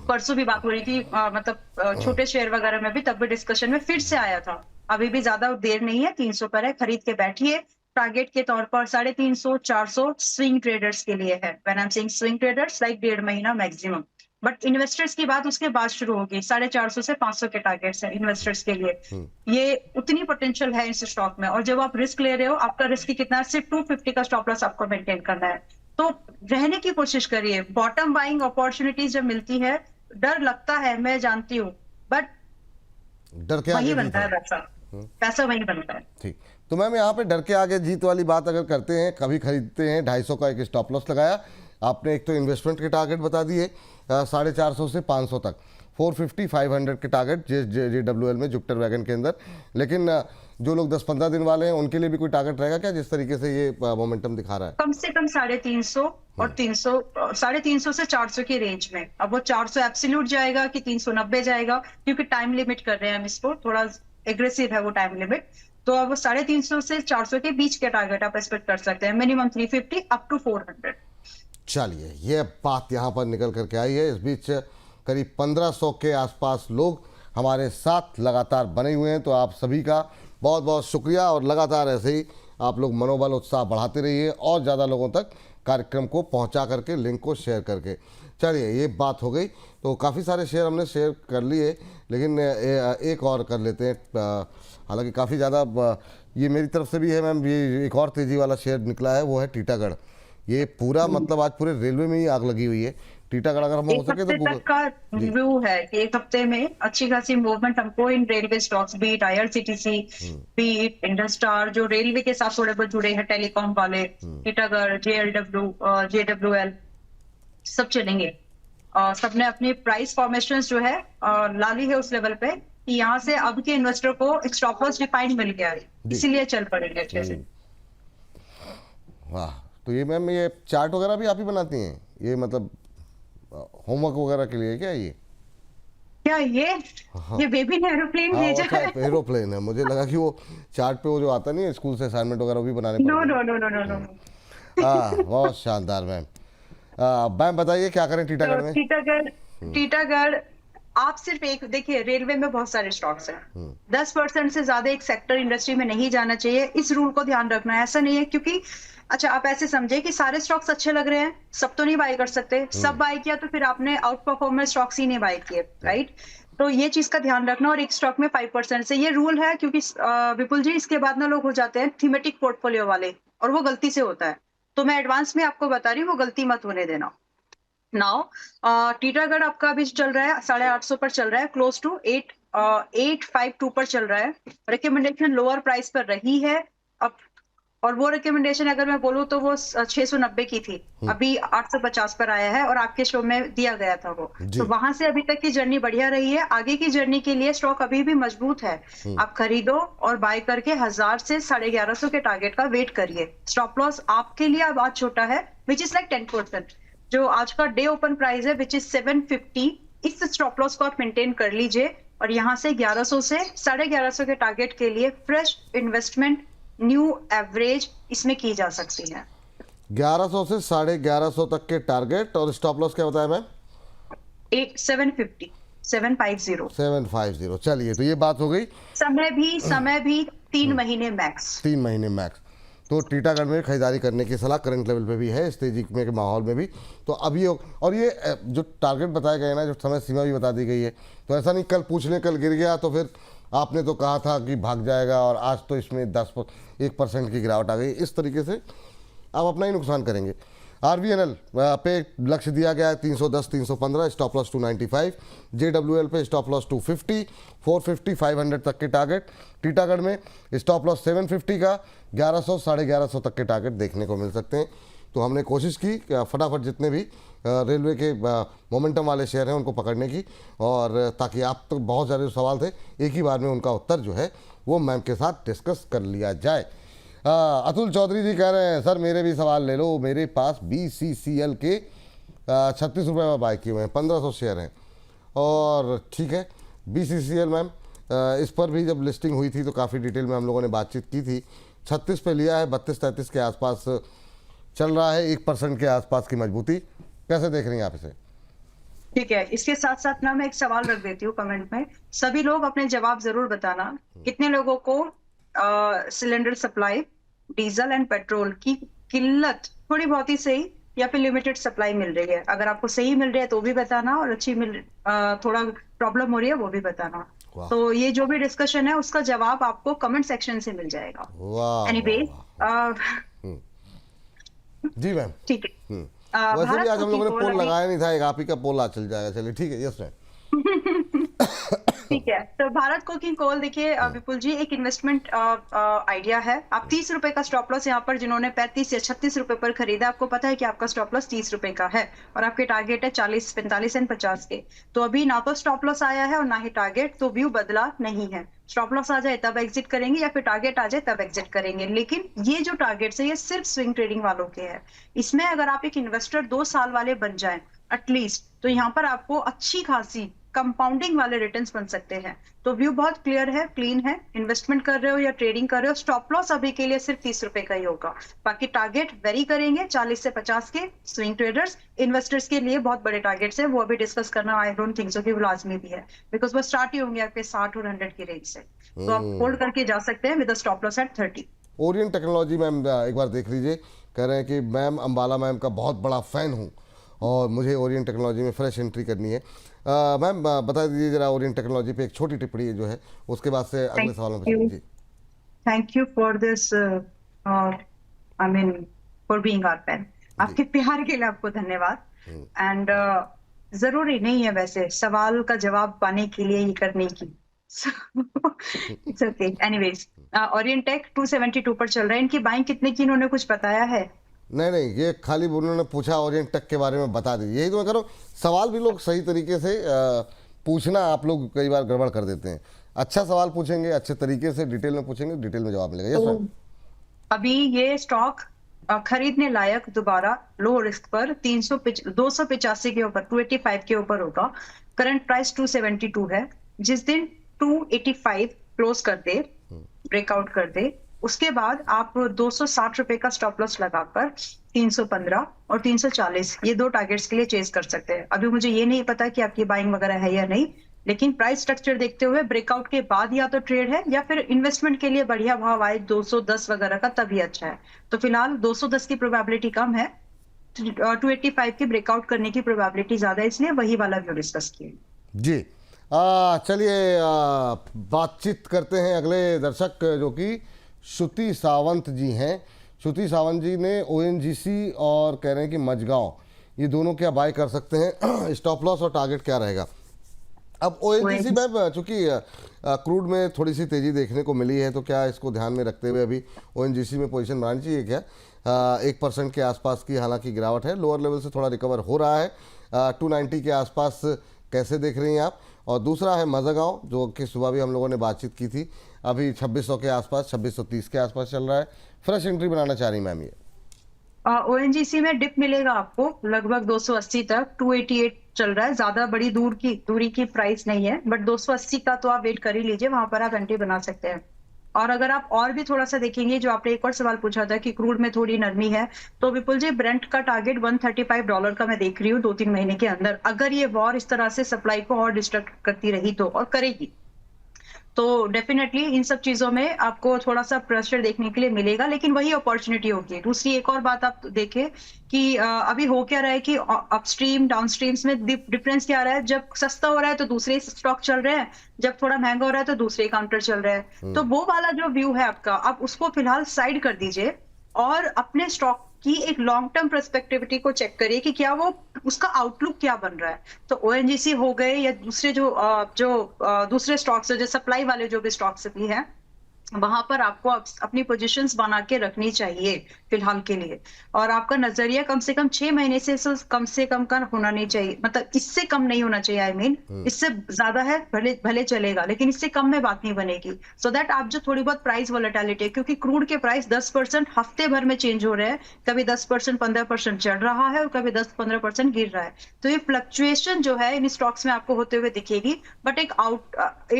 परसों भी बात हो रही थी, मतलब छोटे शेयर वगैरह में भी, तब भी डिस्कशन में फिर से आया था। अभी भी ज्यादा देर नहीं है, 300 पर है, खरीद के बैठिए। टारगेट के तौर पर 350, 400 स्विंग ट्रेडर्स के लिए है। When I am saying swing traders, like 1.5 महीना मैक्सिमम, बट इन्वेस्टर्स की बात उसके बाद शुरू होगी। 450 से 500 के टारगेट्स है इन्वेस्टर्स के लिए। ये उतनी पोटेंशियल है इस स्टॉक में, और जब आप रिस्क ले रहे हो, आपका रिस्क कितना है? सिर्फ 250 का स्टॉप लॉस आपको मेंटेन करना है। तो रहने की कोशिश करिए। बॉटम बाइंग अपॉर्चुनिटीज जब मिलती है, डर लगता है, मैं जानती हूँ, बट डर के वही आगे बनता है जीत है। पैसा, पैसा वही बनता है। ठीक, तो मैम यहाँ पे डर के आगे जीत वाली बात अगर करते हैं, कभी खरीदते हैं, 250 का एक स्टॉप लॉस लगाया आपने, एक तो इन्वेस्टमेंट के टारगेट बता दिए 450 से 500 तक, 450, 500 के टारगेट JWL में, जुपिटर वैगन के अंदर। लेकिन जो लोग 10-15 दिन वाले हैं उनके लिए भी कोई टारगेट रहेगा क्या, जिस तरीके से ये मोमेंटम दिखा रहा है? कम से कम 350 और 300, 350 से 400 की रेंज में। अब वो 400 एब्सोल्यूट जाएगा कि 390 जाएगा, क्योंकि टाइम लिमिट कर रहे हैं हम इसको, थोड़ा एग्रेसिव है वो टाइम लिमिट। तो अब 350 से 400 के बीच के टारगेट आप एक्सपेक्ट कर सकते हैं। Minimum 350 up to 400। चलिए, ये बात यहाँ पर निकल करके आई है। इस बीच करीब 1500 के आसपास लोग हमारे साथ लगातार बने हुए हैं, तो आप सभी का बहुत बहुत शुक्रिया, और लगातार ऐसे ही आप लोग मनोबल उत्साह बढ़ाते रहिए और ज़्यादा लोगों तक कार्यक्रम को पहुंचा करके, लिंक को शेयर करके। चलिए, ये बात हो गई। तो काफ़ी सारे शेयर हमने शेयर कर लिए, लेकिन एक और कर लेते हैं। हालांकि काफ़ी ज़्यादा ये मेरी तरफ से भी है मैम। ये एक और तेज़ी वाला शेयर निकला है, वो है टीटागढ़। ये पूरा मतलब आज पूरे रेलवे में ही आग लगी हुई है। टीटागढ़ अगर हम हो एक सके हफ्ते तो तक का व्यू है कि एक हफ्ते में अच्छी खासी मूवमेंट हमको in railway stocks, beat IRCTC, beat Indostar, जो रेलवे के साथ थोड़े बहुत जुड़े हैं, टेलीकॉम वाले, टीटागढ़, JWL, सब चलेंगे। सबने अपनी प्राइस फॉर्मेशन जो है ला ली है उस लेवल पे कि यहाँ से अब के इन्वेस्टर को एक स्टॉप लॉस डिफाइंड मिल गया है, इसीलिए चल पड़ेंगे अच्छे से। वाह, तो ये मैम ये चार्ट वगैरह भी आप ही बनाती हैं? ये मतलब होमवर्क वगैरह के लिए क्या ये? क्या ये बेबी ने एरोप्लेन हाँ, भेजा है? एरोप्लेन है। मुझे लगा कि वो चार्ट पे वो जो आता नहीं है स्कूल से असाइनमेंट वगैरह, वो भी बनाने नो पड़ते no no no no no. हैं। बहुत शानदार मैम। मैम बताइए क्या करें टीटागढ़ में? टीटागढ़ आप सिर्फ एक देखिए, रेलवे में बहुत सारे स्टॉक्स हैं, 10% से ज्यादा एक सेक्टर इंडस्ट्री में नहीं जाना चाहिए। इस रूल को ध्यान रखना है। ऐसा नहीं है क्योंकि अच्छा, आप ऐसे समझे कि सारे स्टॉक्स अच्छे लग रहे हैं, सब तो नहीं बाय कर सकते। सब बाय किया तो फिर आपने आउट परफॉर्मेंस स्टॉक्स ही नहीं बाय किए, राइट? तो ये चीज का ध्यान रखना। और एक स्टॉक में 5% से, ये रूल है क्योंकि विपुल जी, इसके बाद ना लोग हो जाते हैं थीमेटिक पोर्टफोलियो वाले, और वो गलती से होता है। तो मैं एडवांस में आपको बता रही हूँ, वो गलती मत होने देना। नाउ टीटागढ़ आपका अभी चल रहा है 850 पर चल रहा है, क्लोज टू 852 पर चल रहा है। रिकमेंडेशन लोअर प्राइस पर रही है अब, और वो रिकमेंडेशन अगर मैं बोलूं तो वो 690 की थी, अभी 850 पर आया है, और आपके शो में दिया गया था वो। तो वहां से अभी तक की जर्नी बढ़िया रही है। आगे की जर्नी के लिए स्टॉक अभी भी मजबूत है। आप खरीदो और बाय करके 1000 से 1150 के टारगेट का वेट करिए। स्टॉप लॉस आपके लिए अब आज छोटा है, विच इज लाइक 10%। जो आज का डे ओपन प्राइस है विच इज 750, इस स्टॉप लॉस को आप मेंटेन कर लीजिए, और यहाँ से 1100 से 1150 के टारगेट के लिए फ्रेश इन्वेस्टमेंट, न्यू एवरेज इसमें की जा सकती है। 1100 से 1150 तक के टारगेट, और स्टॉप लॉस क्या बताया मैम? 750। चलिए, तो ये बात हो गई। समय भी 3 महीने मैक्स। 3 महीने मैक्स। तो टीटागढ़ में खरीदारी करने की सलाह करंट लेवल पे भी है, इस तेजी में के माहौल में भी। तो अभी और ये जो टारगेट बताया गया है ना, जो समय सीमा भी बता दी गई है, तो ऐसा नहीं कल पूछने कल गिर गया तो फिर आपने तो कहा था कि भाग जाएगा, और आज तो इसमें 1% की गिरावट आ गई। इस तरीके से आप अपना ही नुकसान करेंगे। RVNL पे लक्ष्य दिया गया है 310 315, स्टॉप लॉस 295। JWL पे स्टॉप लॉस 250, 450 500 तक के टारगेट। टीटागढ़ में स्टॉप लॉस 750 का 1100 1150 तक के टारगेट देखने को मिल सकते हैं। तो हमने कोशिश की फटाफट जितने भी रेलवे के मोमेंटम वाले शेयर हैं उनको पकड़ने की, और ताकि आप तो बहुत सारे सवाल थे एक ही बार में उनका उत्तर जो है वो मैम के साथ डिस्कस कर लिया जाए। अतुल चौधरी जी कह रहे हैं सर मेरे भी सवाल ले लो, मेरे पास BCCL के 36 रुपये में बाय किए हुए हैं, 1500 शेयर हैं। और ठीक है BCCL मैम, इस पर भी जब लिस्टिंग हुई थी तो काफ़ी डिटेल में हम लोगों ने बातचीत की थी। 36 पे लिया है, 32-33 के आसपास चल रहा है, 1% के आसपास की मजबूती। कैसे देख रही हैं आप इसे? ठीक है, इसके साथ साथ ना मैं एक सवाल रख देती हूँ कमेंट में, सभी लोग अपने जवाब जरूर बताना। कितने लोगों को cylinder supply, diesel and petrol की किल्लत थोड़ी बहुत ही सही या फिर लिमिटेड सप्लाई मिल रही है? अगर आपको सही मिल रही है तो भी बताना, और अच्छी थोड़ा प्रॉब्लम हो रही है वो भी बताना। तो ये जो भी डिस्कशन है उसका जवाब आपको कमेंट सेक्शन से मिल जाएगा। एनीवे जी मैम, ठीक है। वैसे भी आज हम लोगों ने पोल लगाया नहीं था, एक आप ही का पोल आज चल जाएगा। चलिए ठीक है, यस मैम। ठीक है, तो भारत कोकिंग कोल देखिए विपुल जी, एक इन्वेस्टमेंट आइडिया है। आप 30 रुपए का स्टॉप लॉस यहाँ पर जिन्होंने 35 या 36 रुपए पर खरीदा, आपको पता है कि आपका स्टॉप लॉस 30 रुपए का है और आपके टारगेट है 40, 45 एंड 50 के। तो अभी ना तो स्टॉप लॉस आया है और ना ही टारगेट, तो व्यू बदला नहीं है। स्टॉप लॉस आ जाए तब एग्जिट करेंगे या फिर टारगेट आ जाए तब एग्जिट करेंगे। लेकिन ये जो टारगेट्स है ये सिर्फ स्विंग ट्रेडिंग वालों के हैं। इसमें अगर आप एक इन्वेस्टर 2 साल वाले बन जाएं एटलीस्ट, तो यहाँ पर आपको अच्छी खासी कंपाउंडिंग वाले रिटर्न्स बन सकते हैं। तो व्यू बहुत क्लियर है, क्लीन है। इन्वेस्टमेंट कर रहे हो या ट्रेडिंग कर रहे हो, स्टॉप लॉस अभी के लिए सिर्फ 30 रुपए का ही होगा। बाकी टारगेट वेरी करेंगे 40 से 50 के। स्विंग ट्रेडर्स, इन्वेस्टर्स के लिए बहुत बड़े टारगेट्स है, वो अभी डिस्कस करना आई डोंट थिंक सो कि वो लाजमी भी है, बिकॉज वो स्टार्ट ही होंगे आपके 60 और 100 की रेंज से। तो आप होल्ड करके जा सकते हैं with stop loss at 30। Orient Technology ma'am एक बार देख लीजिए, कह रहे हैं कि मैम अंबाला मैम का बहुत बड़ा फैन हूँ और मुझे ओरिएंट टेक्नोलॉजी में फ्रेश एंट्री करनी है। मैम बता दीजिए जरा ओरिएंट टेक्नोलॉजी पे एक छोटी टिप्पणी जो है, उसके बाद से अगले सवालों में चलेंगे। Thank you for this, I mean for being our fan. आपके प्यार के लिए आपको धन्यवाद। एंड जरूरी नहीं है वैसे सवाल का जवाब पाने के लिए ये करने की। It's okay. Anyways, Orient Tech 272 पर चल रहा है। इनकी बाइंग कितने की इन्होंने कुछ बताया है? नहीं, ये खाली उन्होंने पूछा ओरिएंट टेक के बारे में बता दीजिए। यही तो मैं कह रहा हूँ, सवाल भी लोग सही तरीके से पूछना आप लोग कई बार गड़बड़ कर देते हैं। अच्छा सवाल पूछेंगे, अच्छे तरीके से डिटेल में पूछेंगे, डिटेल में जवाब मिलेगा। Yes ma'am. अभी ये स्टॉक खरीदने लायक दोबारा लो रिस्क पर 285 के ऊपर 285 के ऊपर होगा। करंट प्राइस 272 है। जिस दिन 285 क्लोज कर दे, ब्रेकआउट कर दे, उसके बाद आप 260 रुपए का स्टॉप लॉस लगाकर 315 और 340 ये 2 टारगेट्स के लिए चेज कर सकते हैं। अभी मुझे ये नहीं पता कि आपकी बाइंग वगैरह है या नहीं, लेकिन प्राइस स्ट्रक्चर देखते हुए ब्रेकआउट के बाद या तो ट्रेड है या फिर इन्वेस्टमेंट के लिए बढ़िया भाव आए 210 वगैरह का तभी अच्छा है। तो फिलहाल 210 की प्रोबेबिलिटी कम है, 285 की ब्रेकआउट करने की प्रोबेबिलिटी ज्यादा है, इसलिए वही वाला व्यू डिस्कस किए। जी चलिए बातचीत करते हैं अगले दर्शक जो कि श्रुति सावंत जी हैं। श्रुति सावंत जी ने ONGC और कह रहे हैं कि मझगांव ये दोनों क्या बाय कर सकते हैं, स्टॉप लॉस और टारगेट क्या रहेगा? अब ONGC में चूंकि क्रूड में थोड़ी सी तेजी देखने को मिली है, तो क्या इसको ध्यान में रखते हुए अभी ONGC में पोजीशन बनानी चाहिए क्या? 1% के आसपास की हालांकि गिरावट है, लोअर लेवल से थोड़ा रिकवर हो रहा है। 290 के आसपास कैसे देख रही हैं आप? और दूसरा है मझगांव, जो कि सुबह भी हम लोगों ने बातचीत की थी, अभी 2600 के आसपास, 2630 के आसपास चल रहा है। फ्रेश एंट्री बनाना चाह रही मैम ये? ONGC में डिप मिलेगा आपको लगभग 280 तक, 288 चल रहा है। ज्यादा बड़ी दूरी की प्राइस नहीं है, बट 280 का तो आप वेट कर ही लीजिए, वहां पर आप एंट्री बना सकते हैं। और अगर आप और भी थोड़ा सा देखेंगे, जो आपने एक और सवाल पूछा था कि क्रूड में थोड़ी नरमी है, तो विपुल जी ब्रेंट का टारगेट $135 का मैं देख रही हूँ 2-3 महीने के अंदर। अगर ये वॉर इस तरह से सप्लाई को और डिस्ट्रक्ट करती रही तो, और करेगी, तो डेफिनेटली इन सब चीजों में आपको थोड़ा सा प्रेशर देखने के लिए मिलेगा, लेकिन वही अपॉर्चुनिटी होगी। दूसरी एक और बात आप देखें कि अभी हो क्या रहा है कि अपस्ट्रीम डाउनस्ट्रीम्स में डिफरेंस क्या रहा है। जब सस्ता हो रहा है तो दूसरे स्टॉक चल रहे हैं, जब थोड़ा महंगा हो रहा है तो दूसरे काउंटर चल रहे हैं। तो वो वाला जो व्यू है आपका, आप उसको फिलहाल साइड कर दीजिए और अपने स्टॉक कि एक लॉन्ग टर्म पर्सपेक्टिविटी को चेक करिए कि क्या वो उसका आउटलुक क्या बन रहा है। तो ओएनजीसी हो गए या दूसरे दूसरे स्टॉक्स जो सप्लाई वाले जो भी स्टॉक्स भी हैं, वहां पर आपको अपनी पोजीशंस बना के रखनी चाहिए फिलहाल के लिए। और आपका नजरिया कम से कम 6 महीने से कम का होना नहीं चाहिए, मतलब इससे कम नहीं होना चाहिए। आई मीन इससे ज्यादा है भले भले चलेगा, लेकिन इससे कम में बात नहीं बनेगी। सो दैट आप जो थोड़ी बहुत प्राइस वॉलेटिलिटी है, क्योंकि क्रूड के प्राइस 10% हफ्ते भर में चेंज हो रहे हैं, कभी 10% 15% चढ़ रहा है और कभी 10-15% गिर रहा है। तो ये फ्लक्चुएशन जो है इन स्टॉक्स में आपको होते हुए दिखेगी, बट एक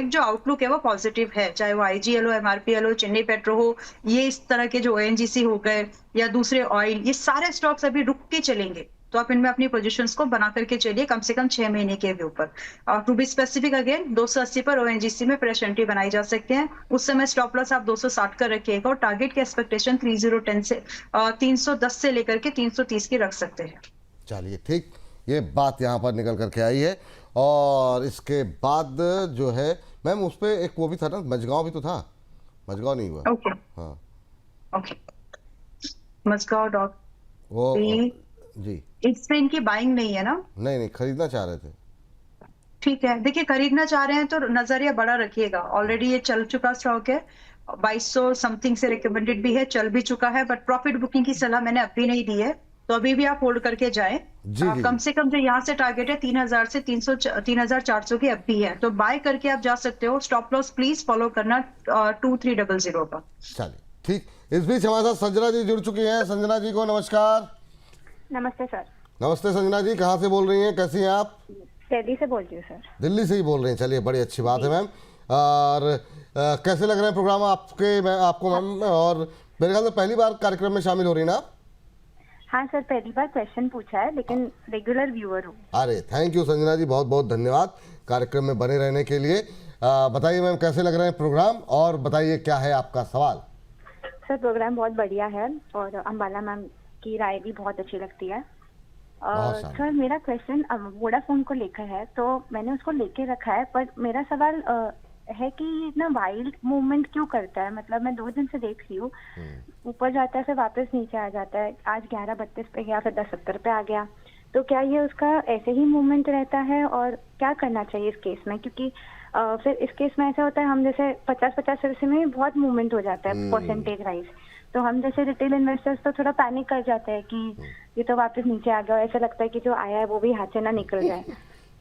जो आउटलुक है वो पॉजिटिव है, चाहे वो आईजीएल हो, एमआरपीएल हो, चेन्नई पेट्रो हो, ये इस तरह के जो ओएनजीसी हो गए या दूसरे ऑयल, ये सारे स्टॉक्स अभी रुक के चलेंगे। तो आप इनमें अपनी पोजीशंस को बना करके चलिए कम से कम 6 महीने के ऊपर। टू बी स्पेसिफिक अगेन 280 पर ओएनजीसी में फ्रेश एंट्री बनाई जा सकते हैं। उस समय स्टॉप लॉस आप 260 का रखिएगा और टारगेट की एक्सपेक्टेशन 3010 से 310 से लेकर के 330 की रख सकते हैं। चलिए ठीक, ये बात यहाँ पर निकल करके आई है। और इसके बाद जो है मैम उस पर एक वो भी था ना, मझगांव भी तो था, मझगांव नहीं हुआ। ओके हाँ ओके, मस्काओ डॉट वो जी, इसमें इनकी बाइंग नहीं है ना? नहीं खरीदना चाह रहे थे। ठीक है, देखिए खरीदना चाह रहे हैं तो नजरिया बड़ा रखिएगा। ऑलरेडी ये चल चुका स्टॉक है, 2200 समथिंग से रिकमेंडेड भी है, चल भी चुका है, बट प्रॉफिट बुकिंग की सलाह मैंने अभी नहीं दी है, तो अभी भी आप होल्ड करके जाएं। जी कम से कम जो यहाँ से टारगेट है 3000 से 3400 की अब भी है, तो बाय करके आप जा सकते हो। स्टॉप लॉस प्लीज फॉलो करना 2300 का। चलिए ठीक, इस बीच हमारे साथ संजना जी जुड़ चुकी हैं। संजना जी को नमस्कार। नमस्ते सर। नमस्ते संजना जी, कहाँ से बोल रही हैं, कैसी हैं आप? दिल्ली से बोल रही हूँ सर। दिल्ली से ही बोल रहे हैं, चलिए बड़ी अच्छी बात है मैम। और कैसे लग रहे हैं प्रोग्राम आपको मैम? और मेरे ख्याल से पहली बार कार्यक्रम में शामिल हो रही हैं ना आप? हाँ सर, पहली बार क्वेश्चन पूछा है, लेकिन रेगुलर व्यूअर हूँ। अरे थैंक यू संजना जी, बहुत बहुत धन्यवाद कार्यक्रम में बने रहने के लिए। बताइए मैम कैसे लग रहे हैं प्रोग्राम, और बताइए क्या है आपका सवाल? सर प्रोग्राम बहुत बढ़िया है और अंबाला मैम की राय भी बहुत अच्छी लगती है। सर मेरा क्वेश्चन वोडाफोन को लेकर है, तो मैंने उसको लेके रखा है, पर मेरा सवाल है कि इतना वाइल्ड मूवमेंट क्यों करता है? मतलब मैं 2 दिन से देख रही हूँ, ऊपर जाता है फिर वापस नीचे आ जाता है। आज 11.32 पे गया, फिर 10.70 पे आ गया। तो क्या ये उसका ऐसे ही मूवमेंट रहता है, और क्या करना चाहिए इस केस में? क्योंकि फिर इस केस में ऐसा होता है, हम जैसे 50-50 में बहुत मूवमेंट हो जाता है परसेंटेज वाइज, तो हम जैसे रिटेल इन्वेस्टर्स तो थोड़ा पैनिक कर जाते हैं कि ये तो वापस नीचे आ गया, ऐसा लगता है कि जो आया है वो भी हाथ से ना निकल जाए।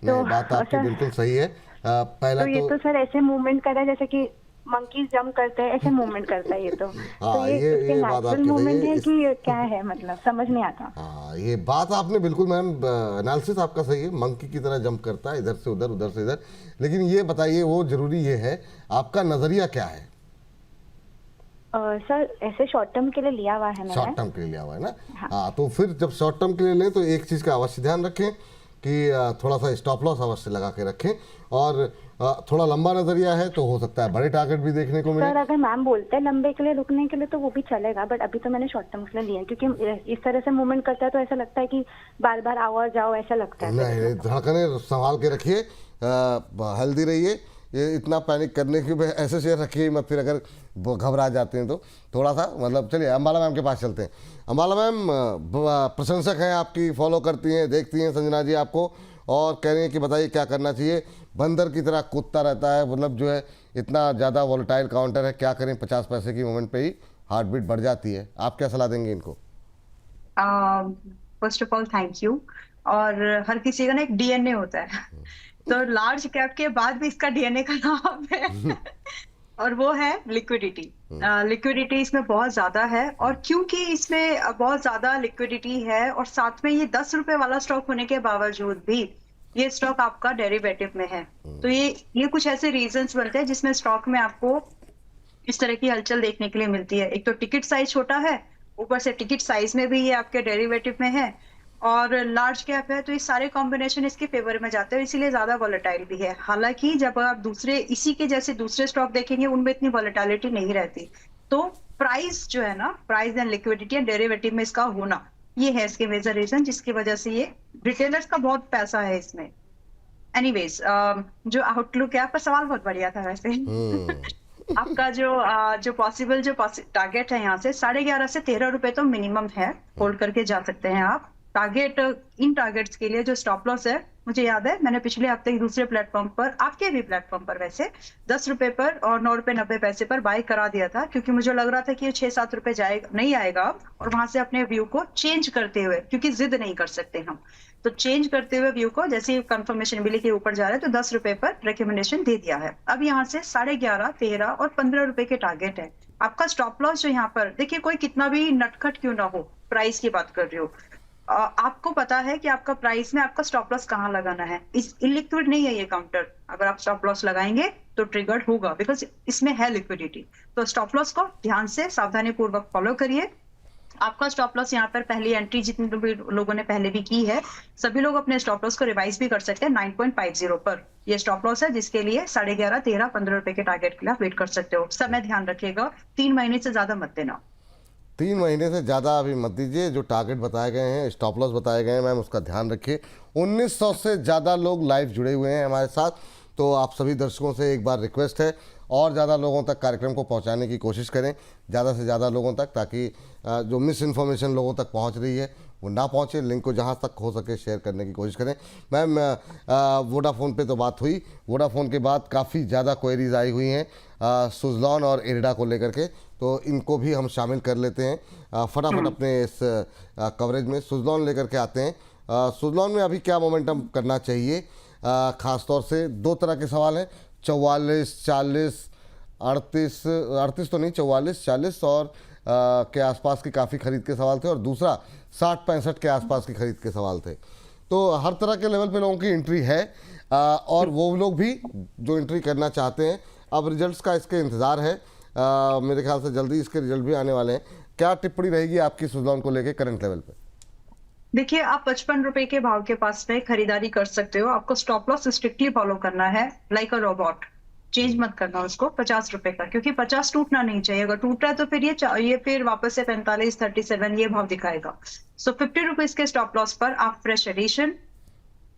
तो बात आपकी बिल्कुल सही है। पहला तो ये तो सर ऐसे मूवमेंट कर रहा है जैसे कि मंकीज जंप करते हैं, ऐसे मूवमेंट करता है ये तो। तो ये बात नेचुरल मूवमेंट है कि क्या है, मतलब समझ नहीं आता। हाँ, ये बात आपने बिल्कुल मैम, एनालिसिस आपका सही है, मंकी की तरह जंप करता है, इधर से उधर उधर से इधर। लेकिन ये बताइए, वो जरूरी ये है, आपका नजरिया क्या है? सर ऐसे शॉर्ट टर्म के लिए लिया हुआ है मैंने। शॉर्ट टर्म के लिए लिया हुआ है ना? हाँ, तो फिर जब शॉर्ट टर्म के लिए लें तो एक चीज़ का अवश्य ध्यान रखें कि थोड़ा सा स्टॉप लॉस अवश्य लगा के रखें, और थोड़ा लंबा नजरिया है तो हो सकता है बड़े टारगेट भी देखने को मिले। सर अगर मैम बोलते हैं लंबे के लिए रुकने के लिए तो वो भी चलेगा, बट अभी तो मैंने शॉर्ट टर्म के लिए लिया, क्योंकि इस तरह से मूवमेंट करता है तो ऐसा लगता है कि बार बार आओ और जाओ, ऐसा लगता है। नहीं, धड़कने संभाल के रखिए, हेल्दी रहिए। ये इतना पैनिक करने की ऐसे शेयर रखिए मत, फिर अगर घबरा जाते हैं तो थोड़ा सा मतलब। चलिए अंबाला मैम के पास चलते हैं। अंबाला मैम प्रशंसक हैं आपकी, फॉलो करती हैं, देखती हैं संजना जी आपको, और कह रही हैं कि बताइए क्या करना चाहिए। बंदर की तरह कूदता रहता है, मतलब जो है इतना ज़्यादा वॉलेटाइल काउंटर है, क्या करें? 50 पैसे की मोमेंट पे ही हार्ट बीट बढ़ जाती है। आप क्या सलाह देंगे इनको? First of all thank you. और हर किसी का ना एक डीएनए होता है, तो लार्ज कैप के बाद भी इसका डीएनए का नाम है और वो है लिक्विडिटी। लिक्विडिटी इसमें बहुत ज्यादा है, और क्योंकि इसमें बहुत ज्यादा लिक्विडिटी है और साथ में ये 10 रुपए वाला स्टॉक होने के बावजूद भी ये स्टॉक आपका डेरिवेटिव में है, तो ये कुछ ऐसे रीजंस बनते हैं जिसमें स्टॉक में आपको इस तरह की हलचल देखने के लिए मिलती है। एक तो टिकट साइज छोटा है, ऊपर से टिकट साइज में भी ये आपके डेरिवेटिव में है, और लार्ज कैप है, तो ये सारे कॉम्बिनेशन इसके फेवर में जाते हैं, इसीलिए ज्यादा वॉलेटाइल भी है। हालांकि जब आप दूसरे इसी के जैसे दूसरे स्टॉक देखेंगे उनमें इतनी वॉलेटिलिटी नहीं रहती। तो प्राइस जो है ना, price and liquidity and derivative में इसका होना, ये है इसके मेजर रीजन जिसकी वजह से ये रिटेलर्स का बहुत पैसा है इसमें। एनीवेज, जो आउटलुक है, आपका सवाल बहुत बढ़िया था वैसे। आपका जो पॉसिबल जो टारगेट है यहाँ से 11.5 से 13 रुपए तो मिनिमम है, होल्ड करके जा सकते हैं आप। टारगेट इन टारगेट्स के लिए जो स्टॉप लॉस है, मुझे याद है मैंने पिछले हफ्ते दूसरे प्लेटफॉर्म पर, आपके भी प्लेटफॉर्म पर वैसे 10 रुपए पर और 9 रुपए 90 पैसे पर बाय करा दिया था, क्योंकि मुझे लग रहा था कि ये 6-7 रुपए जाएगा, नहीं आएगा। और वहां से अपने व्यू को चेंज करते हुए, क्योंकि जिद नहीं कर सकते हम, तो चेंज करते हुए व्यू को जैसे ही कंफर्मेशन मिली कि ऊपर जा रहा है तो 10 रुपए पर रिकमेंडेशन दे दिया है। अब यहाँ से 11.5, 13 और 15 रुपए के टारगेट है। आपका स्टॉप लॉस जो यहाँ पर देखिए, कोई कितना भी नटखट क्यों ना हो, प्राइस की बात कर रही हो, आपको पता है कि आपका प्राइस में आपका स्टॉप लॉस कहाँ लगाना है। इस इलिक्विड नहीं है ये काउंटर, अगर आप स्टॉप लॉस लगाएंगे तो ट्रिगर्ड होगा, बिकॉज इसमें है लिक्विडिटी। तो स्टॉप लॉस को ध्यान से सावधानी पूर्वक फॉलो करिए। आपका स्टॉप लॉस यहाँ पर पहली एंट्री जितने भी लोगों ने पहले भी की है, सभी लोग अपने स्टॉप लॉस को रिवाइज भी कर सकते हैं 9.50 पर। ये स्टॉप लॉस है जिसके लिए 11.5, 13, 15 रुपए के टारगेट के लिए आप वेट कर सकते हो। समय ध्यान रखिएगा, 3 महीने से ज्यादा मत देना। 3 महीने से ज़्यादा अभी मत दीजिए। जो टारगेट बताए गए हैं, स्टॉप लॉस बताए गए हैं मैम, उसका ध्यान रखिए। 1900 से ज़्यादा लोग लाइव जुड़े हुए हैं हमारे साथ, तो आप सभी दर्शकों से एक बार रिक्वेस्ट है, और ज़्यादा लोगों तक कार्यक्रम को पहुंचाने की कोशिश करें, ज़्यादा से ज़्यादा लोगों तक, ताकि जो मिस इन्फॉर्मेशन लोगों तक पहुंच रही है वो ना पहुंचे। लिंक को जहां तक हो सके शेयर करने की कोशिश करें। मैम, वोडाफोन पे तो बात हुई, वोडाफोन के बाद काफ़ी ज़्यादा क्वेरीज आई हुई हैं सुज़लॉन और इरिडा को लेकर के, तो इनको भी हम शामिल कर लेते हैं फटाफट अपने इस कवरेज में। सुज़लॉन लेकर के आते हैं। सुज़लॉन में अभी क्या मोमेंटम करना चाहिए? ख़ास तौर से 2 तरह के सवाल हैं, 44, 40, 38 तो नहीं, 44, 40 और के आसपास की काफ़ी खरीद के सवाल थे, और दूसरा 60-65 के आसपास की खरीद के सवाल थे। तो हर तरह के लेवल पे लोगों की एंट्री है, और वो लोग भी जो एंट्री करना चाहते हैं। अब रिजल्ट्स का इसके इंतज़ार है, मेरे ख्याल से जल्दी इसके रिजल्ट भी आने वाले हैं। क्या टिप्पणी रहेगी आपकी सुज़लॉन को लेकर करंट लेवल पे? देखिए, आप 55 रुपए के भाव के पास में खरीदारी कर सकते हो। आपको स्टॉप लॉस स्ट्रिक्टली फॉलो करना है, लाइक अ रोबोट। चेंज मत करना उसको 50 रुपए का, क्योंकि 50 टूटना नहीं चाहिए। अगर टूट रहा है तो फिर ये फिर वापस से 45, 37 ये भाव दिखाएगा। सो 50 रुपीज के स्टॉप लॉस पर आप फ्रेश एडिशन,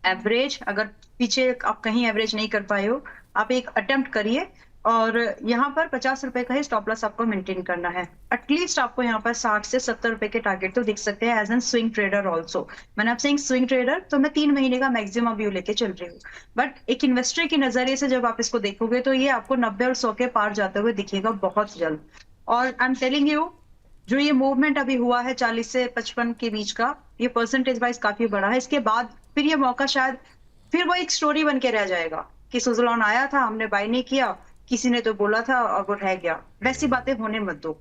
एवरेज, अगर पीछे आप कहीं एवरेज नहीं कर पाए हो, आप एक अटेम्प्ट करिए, और यहाँ पर 50 रुपए का ही स्टॉप लॉस आपको मेंटेन करना है। एटलीस्ट आपको यहाँ पर 60 से 70 रुपए के टारगेट तो दिख सकते हैं as an swing trader also. मैंने आप सेइंग स्विंग ट्रेडर, तो मैं 3 महीने का मैक्सिमम व्यू लेके चल रही हूँ, बट एक इन्वेस्टर की नजरिए से जब आप इसको देखोगे तो ये आपको 90 और 100 के पार जाते हुए दिखेगा बहुत जल्द। और आई एम टेलिंग यू, जो ये मूवमेंट अभी हुआ है 40 से 55 के बीच का, ये परसेंटेज वाइज काफी बड़ा है। इसके बाद फिर ये मौका शायद फिर वो एक स्टोरी बन के रह जाएगा कि सुज़लॉन आया था, हमने बाय नहीं किया, किसी ने तो बोला था और वो रह गया। वैसी बातें होने मत दो।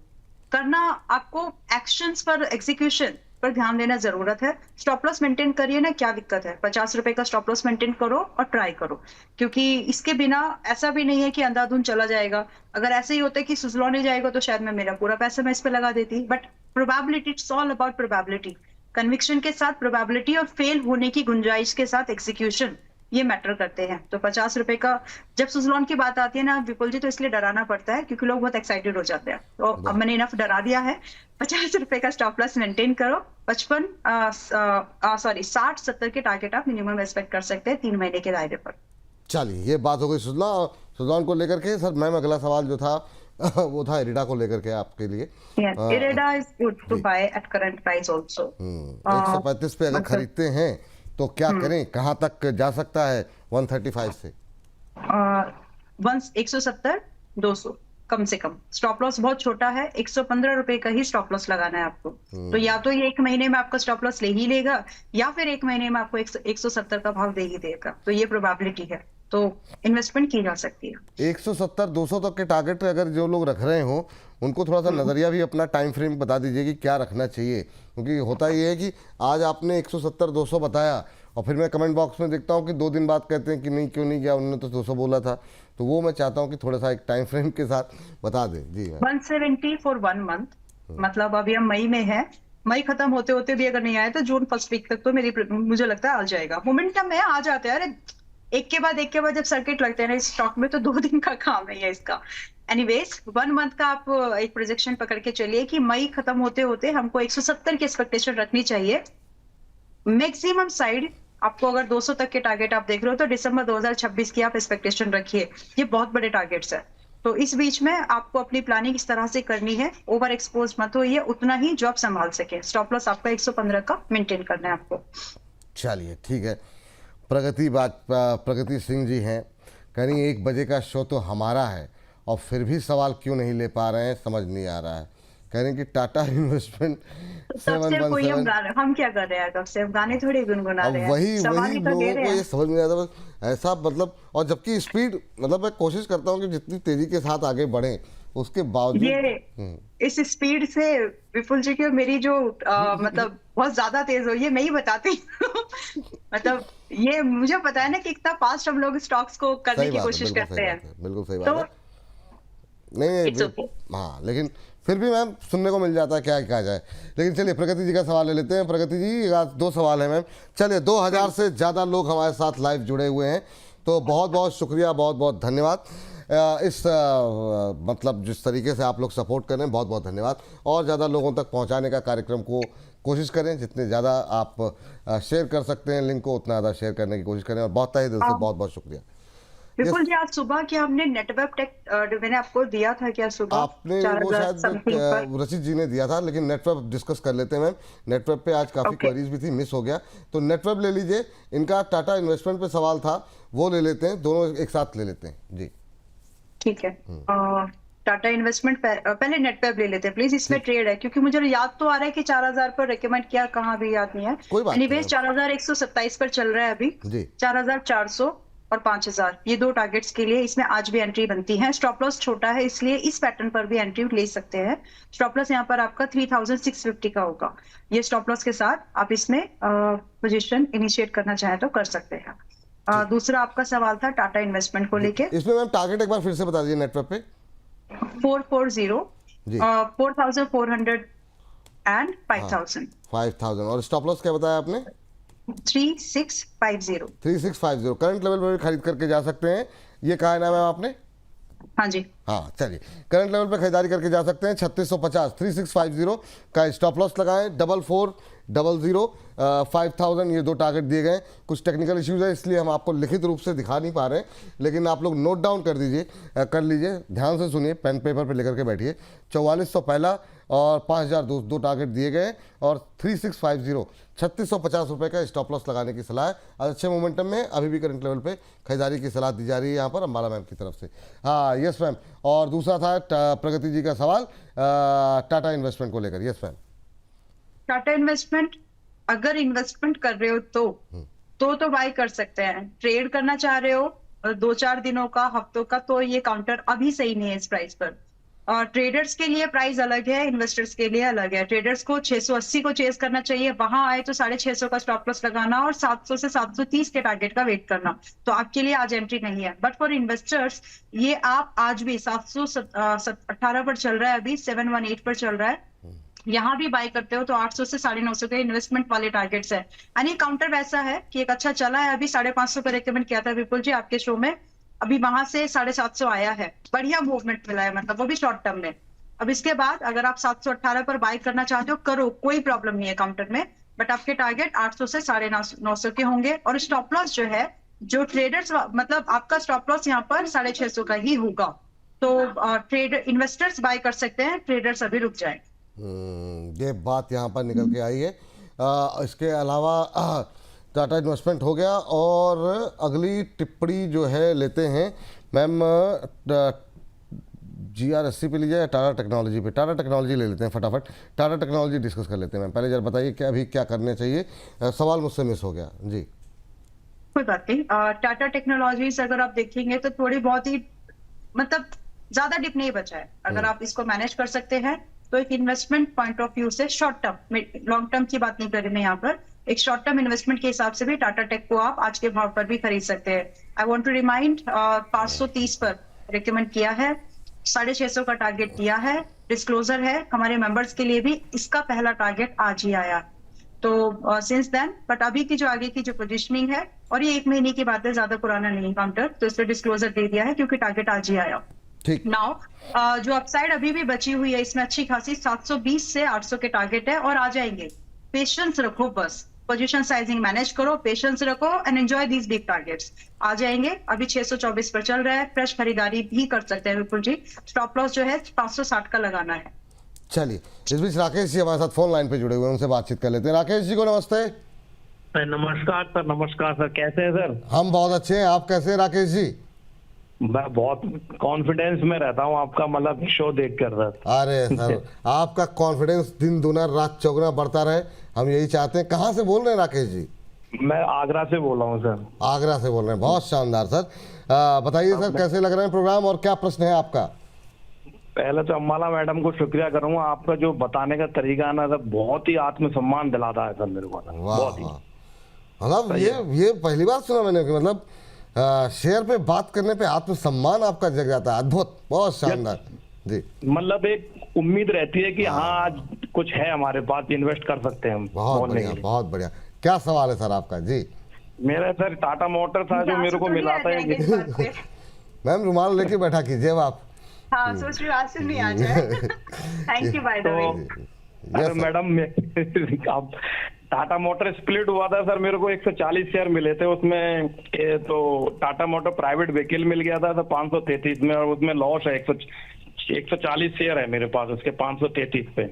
करना आपको एक्शंस पर, एग्जीक्यूशन पर ध्यान देना जरूरत है। स्टॉप लॉस मेंटेन करिए ना, क्या दिक्कत है? 50 रुपए का स्टॉप लॉस मेंटेन करो और ट्राई करो, क्योंकि इसके बिना ऐसा भी नहीं है कि अंधाधुंध चला जाएगा। अगर ऐसे ही होता कि सुज़लॉन ही जाएगा तो शायद मैं मेरा पूरा पैसा मैं इस पे लगा देती, but probability, it's all about probability. Conviction के साथ प्रोबेबिलिटी और फेल होने की गुंजाइश के साथ एग्जीक्यूशन, ये मैटर करते हैं। तो 50 रुपए का जब सुज़लॉन की बात आती है ना विपुल जी, तो इसलिए डराना पड़ता है क्योंकि लोग बहुत एक्साइटेड हो जाते हैं। तो अब मैंने इनफ डरा दिया है। 50 रुपए का स्टॉप लॉस मेंटेन करो। 60-70 के टारगेट आप मिनिमम एक्सपेक्ट कर सकते हैं 3 महीने के दायरे पर। चलिए, ये बात हो गई सुज़लॉन को लेकर के। सर मैम, अगला सवाल जो था वो था इरिडा को लेकर के आपके लिए। IREDA is good to buy at current price also. 135 पे अगर खरीदते हैं तो क्या करें, कहां तक जा सकता है 135 से? 170, 200 कम से कम। स्टॉप लॉस बहुत छोटा है, 115 रुपए का ही स्टॉप लॉस लगाना है आपको। तो या तो ये 1 महीने में आपका स्टॉप लॉस ले ही लेगा, या फिर 1 महीने में आपको 170 का भाव दे ही देगा। तो ये प्रोबेबिलिटी है, तो इन्वेस्टमेंट की जा सकती है। 170, 200 तक के टारगेट अगर जो लोग रख रहे हो, उनको थोड़ा सा नज़रिया भी अपना टाइम फ्रेम बता दीजिए कि क्या रखना चाहिए। क्योंकि होता ये है कि आज आपने 170, 200 बताया, और फिर मैं कमेंट बॉक्स में देखता हूँ कि 2 दिन बाद कहते हैं कि नहीं, क्यों नहीं गया, उन्होंने तो 200 बोला था। तो वो मैं चाहता हूँ कि थोड़ा सा एक टाइम फ्रेम के साथ बता दें। जी, 170 फॉर 1 मंथ, मतलब अभी हम मई में है, मई खत्म होते होते भी अगर नहीं आया तो जून फर्स्ट वीक तक तो मुझे लगता है आ जाएगा। मोमेंटम है, आ जाते हैं। अरे एक के बाद जब सर्किट लगते हैं ना इस स्टॉक में, तो 2 दिन का काम है ये इसका। एनीवेज, 1 मंथ का आप एक प्रोजेक्शन पकड़ के चलिए कि मई खत्म होते होते हमको 170 की एक्सपेक्टेशन रखनी चाहिए। मैक्सिमम साइड आपको अगर 200 तक के टारगेट आप देख रहे हो तो दिसंबर 2026 की आप एक्सपेक्टेशन रखिए। ये बहुत बड़े टारगेट्स है। तो इस बीच में आपको अपनी प्लानिंग इस तरह से करनी है, ओवर एक्सपोज मत होइए, उतना ही जो आप संभाल सके। स्टॉप लॉस आपका 115 का मेंटेन करना है आपको। चलिए ठीक है। प्रगति सिंह जी हैं, कह रही 1 बजे का शो तो हमारा है और फिर भी सवाल क्यों नहीं ले पा रहे हैं, समझ नहीं आ रहा है। कह रहे हैं कि टाटा इन्वेस्टमेंट तब से कोई हम क्या कर रहे हैं, तब से हम गाने थोड़ी गुनगुना रहे हैं, वही सवाल ही तो दे लोगों रहे को हैं। ये समझ में नहीं आता बस ऐसा, मतलब, और जबकि स्पीड, मतलब मैं कोशिश करता हूँ कि जितनी तेजी के साथ आगे बढ़े, उसके बावजूद ये इस स्पीड से विपुल जी की मेरी जो मतलब बहुत ज्यादा तेज हो, ये मैं ही बताती हूँ। मतलब ये मुझे पता है ना कि इतना फास्ट हम लोग स्टॉक्स को करने सही की बात है, कोशिश बिल्कुल करते सही हैं। बात है, बिल्कुल सही तो बात है। नहीं It's okay. हाँ, लेकिन फिर भी मैम सुनने को मिल जाता है, क्या कहा जाए। लेकिन चलिए प्रगति जी का सवाल ले लेते हैं। प्रगति जी, आज 2 सवाल है मैम। चलिए, 2000 से ज़्यादा लोग हमारे साथ लाइव जुड़े हुए हैं, तो बहुत बहुत शुक्रिया, बहुत बहुत धन्यवाद। मतलब जिस तरीके से आप लोग सपोर्ट कर रहे हैं, बहुत बहुत धन्यवाद। और ज़्यादा लोगों तक पहुंचाने का कार्यक्रम को कोशिश करें, जितने ज़्यादा आप शेयर कर सकते हैं लिंक को, उतना ज़्यादा शेयर करने की कोशिश करें। और बहुत तहे दिल से बहुत बहुत शुक्रिया। विपुल जी, आज सुबह क्या हमने नेटवेब टेक मैंने आपको दिया था क्या सुबह? आपने वो 4000 शायद समथिंग पर। रचित जी ने दिया था, लेकिन नेटवेब डिस्कस कर लेते हैं मैम। नेटवेब पे आज काफ़ी क्वेरीज भी थी, मिस हो गया, तो नेटवेब ले लीजिए। इनका टाटा इन्वेस्टमेंट पे सवाल था, वो ले लेते हैं, दोनों एक साथ ले लेते हैं जी। ठीक है, टाटा इन्वेस्टमेंट पहले नेटवेब ले लेते हैं प्लीज। इसमें ट्रेड है, क्योंकि मुझे याद तो आ रहा है कि 4000 पर रेकमेंड किया, कहाँ भी याद नहीं है। कोई बात नहीं। एनीवेज 4127 पर चल रहा है अभी जी। 4400 और 5000, ये 2 टारगेट्स के लिए इसमें आज भी एंट्री बनती है। स्टॉप लॉस छोटा है, इसलिए इस पैटर्न पर भी एंट्री ले सकते हैं। स्टॉप लॉस यहाँ पर आपका 3650 का होगा। ये स्टॉप लॉस के साथ आप इसमें पोजीशन इनिशिएट करना चाहे तो कर सकते हैं। दूसरा आपका सवाल था टाटा इन्वेस्टमेंट को लेके। इसमें मैम टारगेट एक बार फिर से बता दीजिए नेटवेब पे। 440, जी। 4400 एंड 5000। 5000 और स्टॉप लॉस क्या बताया आपने? 3650। 3650 करंट लेवल पर भी खरीद करके जा सकते हैं, ये कहा है ना मैम आपने? हाँ जी। हाँ, चलिए करंट लेवल पे खरीदारी करके जा सकते हैं। 3650 3650 का स्टॉप लॉस लगाएं। 4400 5000 ये 2 टारगेट दिए गए। कुछ टेक्निकल इश्यूज है, इसलिए हम आपको लिखित रूप से दिखा नहीं पा रहे हैं, लेकिन आप लोग नोट डाउन कर दीजिए, कर लीजिए, ध्यान से सुनिए, पेन पेपर पे लेकर के बैठिए। 4400 पहला और 5000 दो टारगेट दिए गए, और 3650 3650 रुपये का स्टॉप लॉस लगाने की सलाह है। आज अच्छे मोमेंटम में अभी भी करंट लेवल पे खरीदारी की सलाह दी जा रही है यहाँ पर अंबाला मैम की तरफ से। हाँ, यस मैम। और दूसरा था प्रगति जी का सवाल टाटा इन्वेस्टमेंट को लेकर। Yes ma'am. टाटा इन्वेस्टमेंट, अगर इन्वेस्टमेंट कर रहे हो तो बाय कर सकते हैं। ट्रेड करना चाह रहे हो 2-4 दिनों का, हफ्तों का, तो ये काउंटर अभी सही नहीं है इस प्राइस पर। और ट्रेडर्स के लिए प्राइस अलग है, इन्वेस्टर्स के लिए अलग है। ट्रेडर्स को 680 को चेस करना चाहिए, वहां आए तो 650 का स्टॉप लॉस लगाना और 700 से 730 के टारगेट का वेट करना, तो आपके लिए आज एंट्री नहीं है। बट फॉर इन्वेस्टर्स ये आप आज भी 718 पर चल रहा है, अभी 718 पर चल रहा है, यहाँ भी बाय करते हो तो 800 से 950 के इन्वेस्टमेंट वाले टारगेट्स है। यानी काउंटर वैसा है कि एक अच्छा चला है, अभी 550 पर रिकमेंड किया था विपुल जी आपके शो में, अभी वहां से 750 आया है, बढ़िया मूवमेंट मिला है, मतलब वो भी शॉर्ट टर्म में। अब इसके बाद अगर आप 718 पर बाय करना चाहते हो, करो, कोई प्रॉब्लम नहीं है काउंटर में, बट आपके टारगेट 800 से 950 के होंगे। और स्टॉप लॉस जो है, जो ट्रेडर्स, मतलब आपका स्टॉप लॉस यहाँ पर 650 का ही होगा। तो ट्रेडर इन्वेस्टर्स बाय कर सकते हैं, ट्रेडर्स अभी रुक जाए। ये बात यहाँ पर निकल के आई है। इसके अलावा टाटा इन्वेस्टमेंट हो गया, और अगली टिप्पणी जो है लेते हैं मैम GR80 पे लीजिए, टाटा टेक्नोलॉजी पे। टाटा टेक्नोलॉजी ले लेते हैं फटाफट, टाटा टेक्नोलॉजी डिस्कस कर लेते हैं मैम। पहले जरा बताइए क्या अभी क्या करना चाहिए, सवाल मुझसे मिस हो गया जी। कोई बात नहीं। टाटा टेक्नोलॉजीज अगर आप देखेंगे तो थोड़ी बहुत ही, मतलब ज्यादा डिप नहीं बचा है। अगर आप इसको मैनेज कर सकते हैं तो एक इन्वेस्टमेंट पॉइंट ऑफ व्यू से, शॉर्ट टर्म, लॉन्ग टर्म की बात नहीं कर रही मैं यहाँ पर, एक शॉर्ट टर्म इन्वेस्टमेंट के हिसाब से भी टाटा टेक को आप आज के भाव पर भी खरीद सकते हैं। आई वांट टू रिमाइंड, 530 पर रिकमेंड किया है, 650 का टारगेट दिया है, डिस्क्लोजर है हमारे मेंबर्स के लिए भी, इसका पहला टारगेट आज ही आया। तो सिंस देन, बट अभी की जो आगे की जो पोजिशनिंग है, और ये 1 महीने की बात है, ज्यादा पुराना नहीं काउंटर, तो इसलिए डिस्क्लोजर दे दिया है क्योंकि टारगेट आज ही आया। ठीक। नाउ जो अपसाइड अभी भी बची हुई है इसमें अच्छी खासी, 720 से 800 के टारगेट है और आ जाएंगे। पेशेंस रखो बस, पोजीशन साइजिंग मैनेज करो, पेशेंस रखो and enjoy these big targets. आ जाएंगे, अभी 624 पर चल रहा है, फ्रेश खरीदारी भी कर सकते हैं विपुल जी। स्टॉप लॉस जो है 560 का लगाना है। चलिए, इस बीच राकेश जी हमारे साथ फोन लाइन पे जुड़े हुए हैं, उनसे बातचीत कर लेते हैं। राकेश जी को नमस्ते। सर नमस्कार सर। नमस्कार सर, कैसे हैं सर? हम बहुत अच्छे हैं, आप कैसे हैं राकेश जी? मैं बहुत कॉन्फिडेंस में रहता हूँ आपका मतलब शो देखकर सर। अरे सर, आपका कॉन्फिडेंस दिन दुना रात चौगुना बढ़ता रहे, हम यही चाहते हैं। कहाँ से बोल रहे हैं राकेश जी? मैं आगरा से बोल रहा हूँ सर। आगरा से बोल रहे हैं, बहुत शानदार सर। बताइए सर, कैसे लग रहे हैं प्रोग्राम और क्या प्रश्न है आपका? पहले तो अम्बाला मैडम को शुक्रिया करूंगा, आपका जो बताने का तरीका है ना सर, बहुत ही आत्मसम्मान दिलाता है सर मेरे को। वाह बहुत ही वाह, मतलब ये पहली बार सुना मैंने कि मतलब शेयर पे बात करने पे आत्मसम्मान आपका जग जाता है। अद्भुत, बहुत शानदार जी। मतलब एक उम्मीद रहती है कि हाँ आज कुछ है हमारे पास, इन्वेस्ट कर सकते हैं हम। बहुत बोलने बढ़िया, के लिए। बहुत बढ़िया। क्या सवाल है सर आपका जी? मेरा सर टाटा मोटर था जो मेरे को मिला था। मैम रुमाल लेके बैठा कीजिए अब आप। हाँ, सोच रही हूँ आज से नहीं आ जाए। Thank you by the way. अरे मैडम आप टाटा मोटर स्प्लिट हुआ था सर, मेरे को 140 शेयर मिले थे उसमें। तो टाटा मोटर प्राइवेट व्हीकल मिल गया था तो 533 में, और उसमें लॉस है 140 शेयर है मेरे पास उसके 533 पे।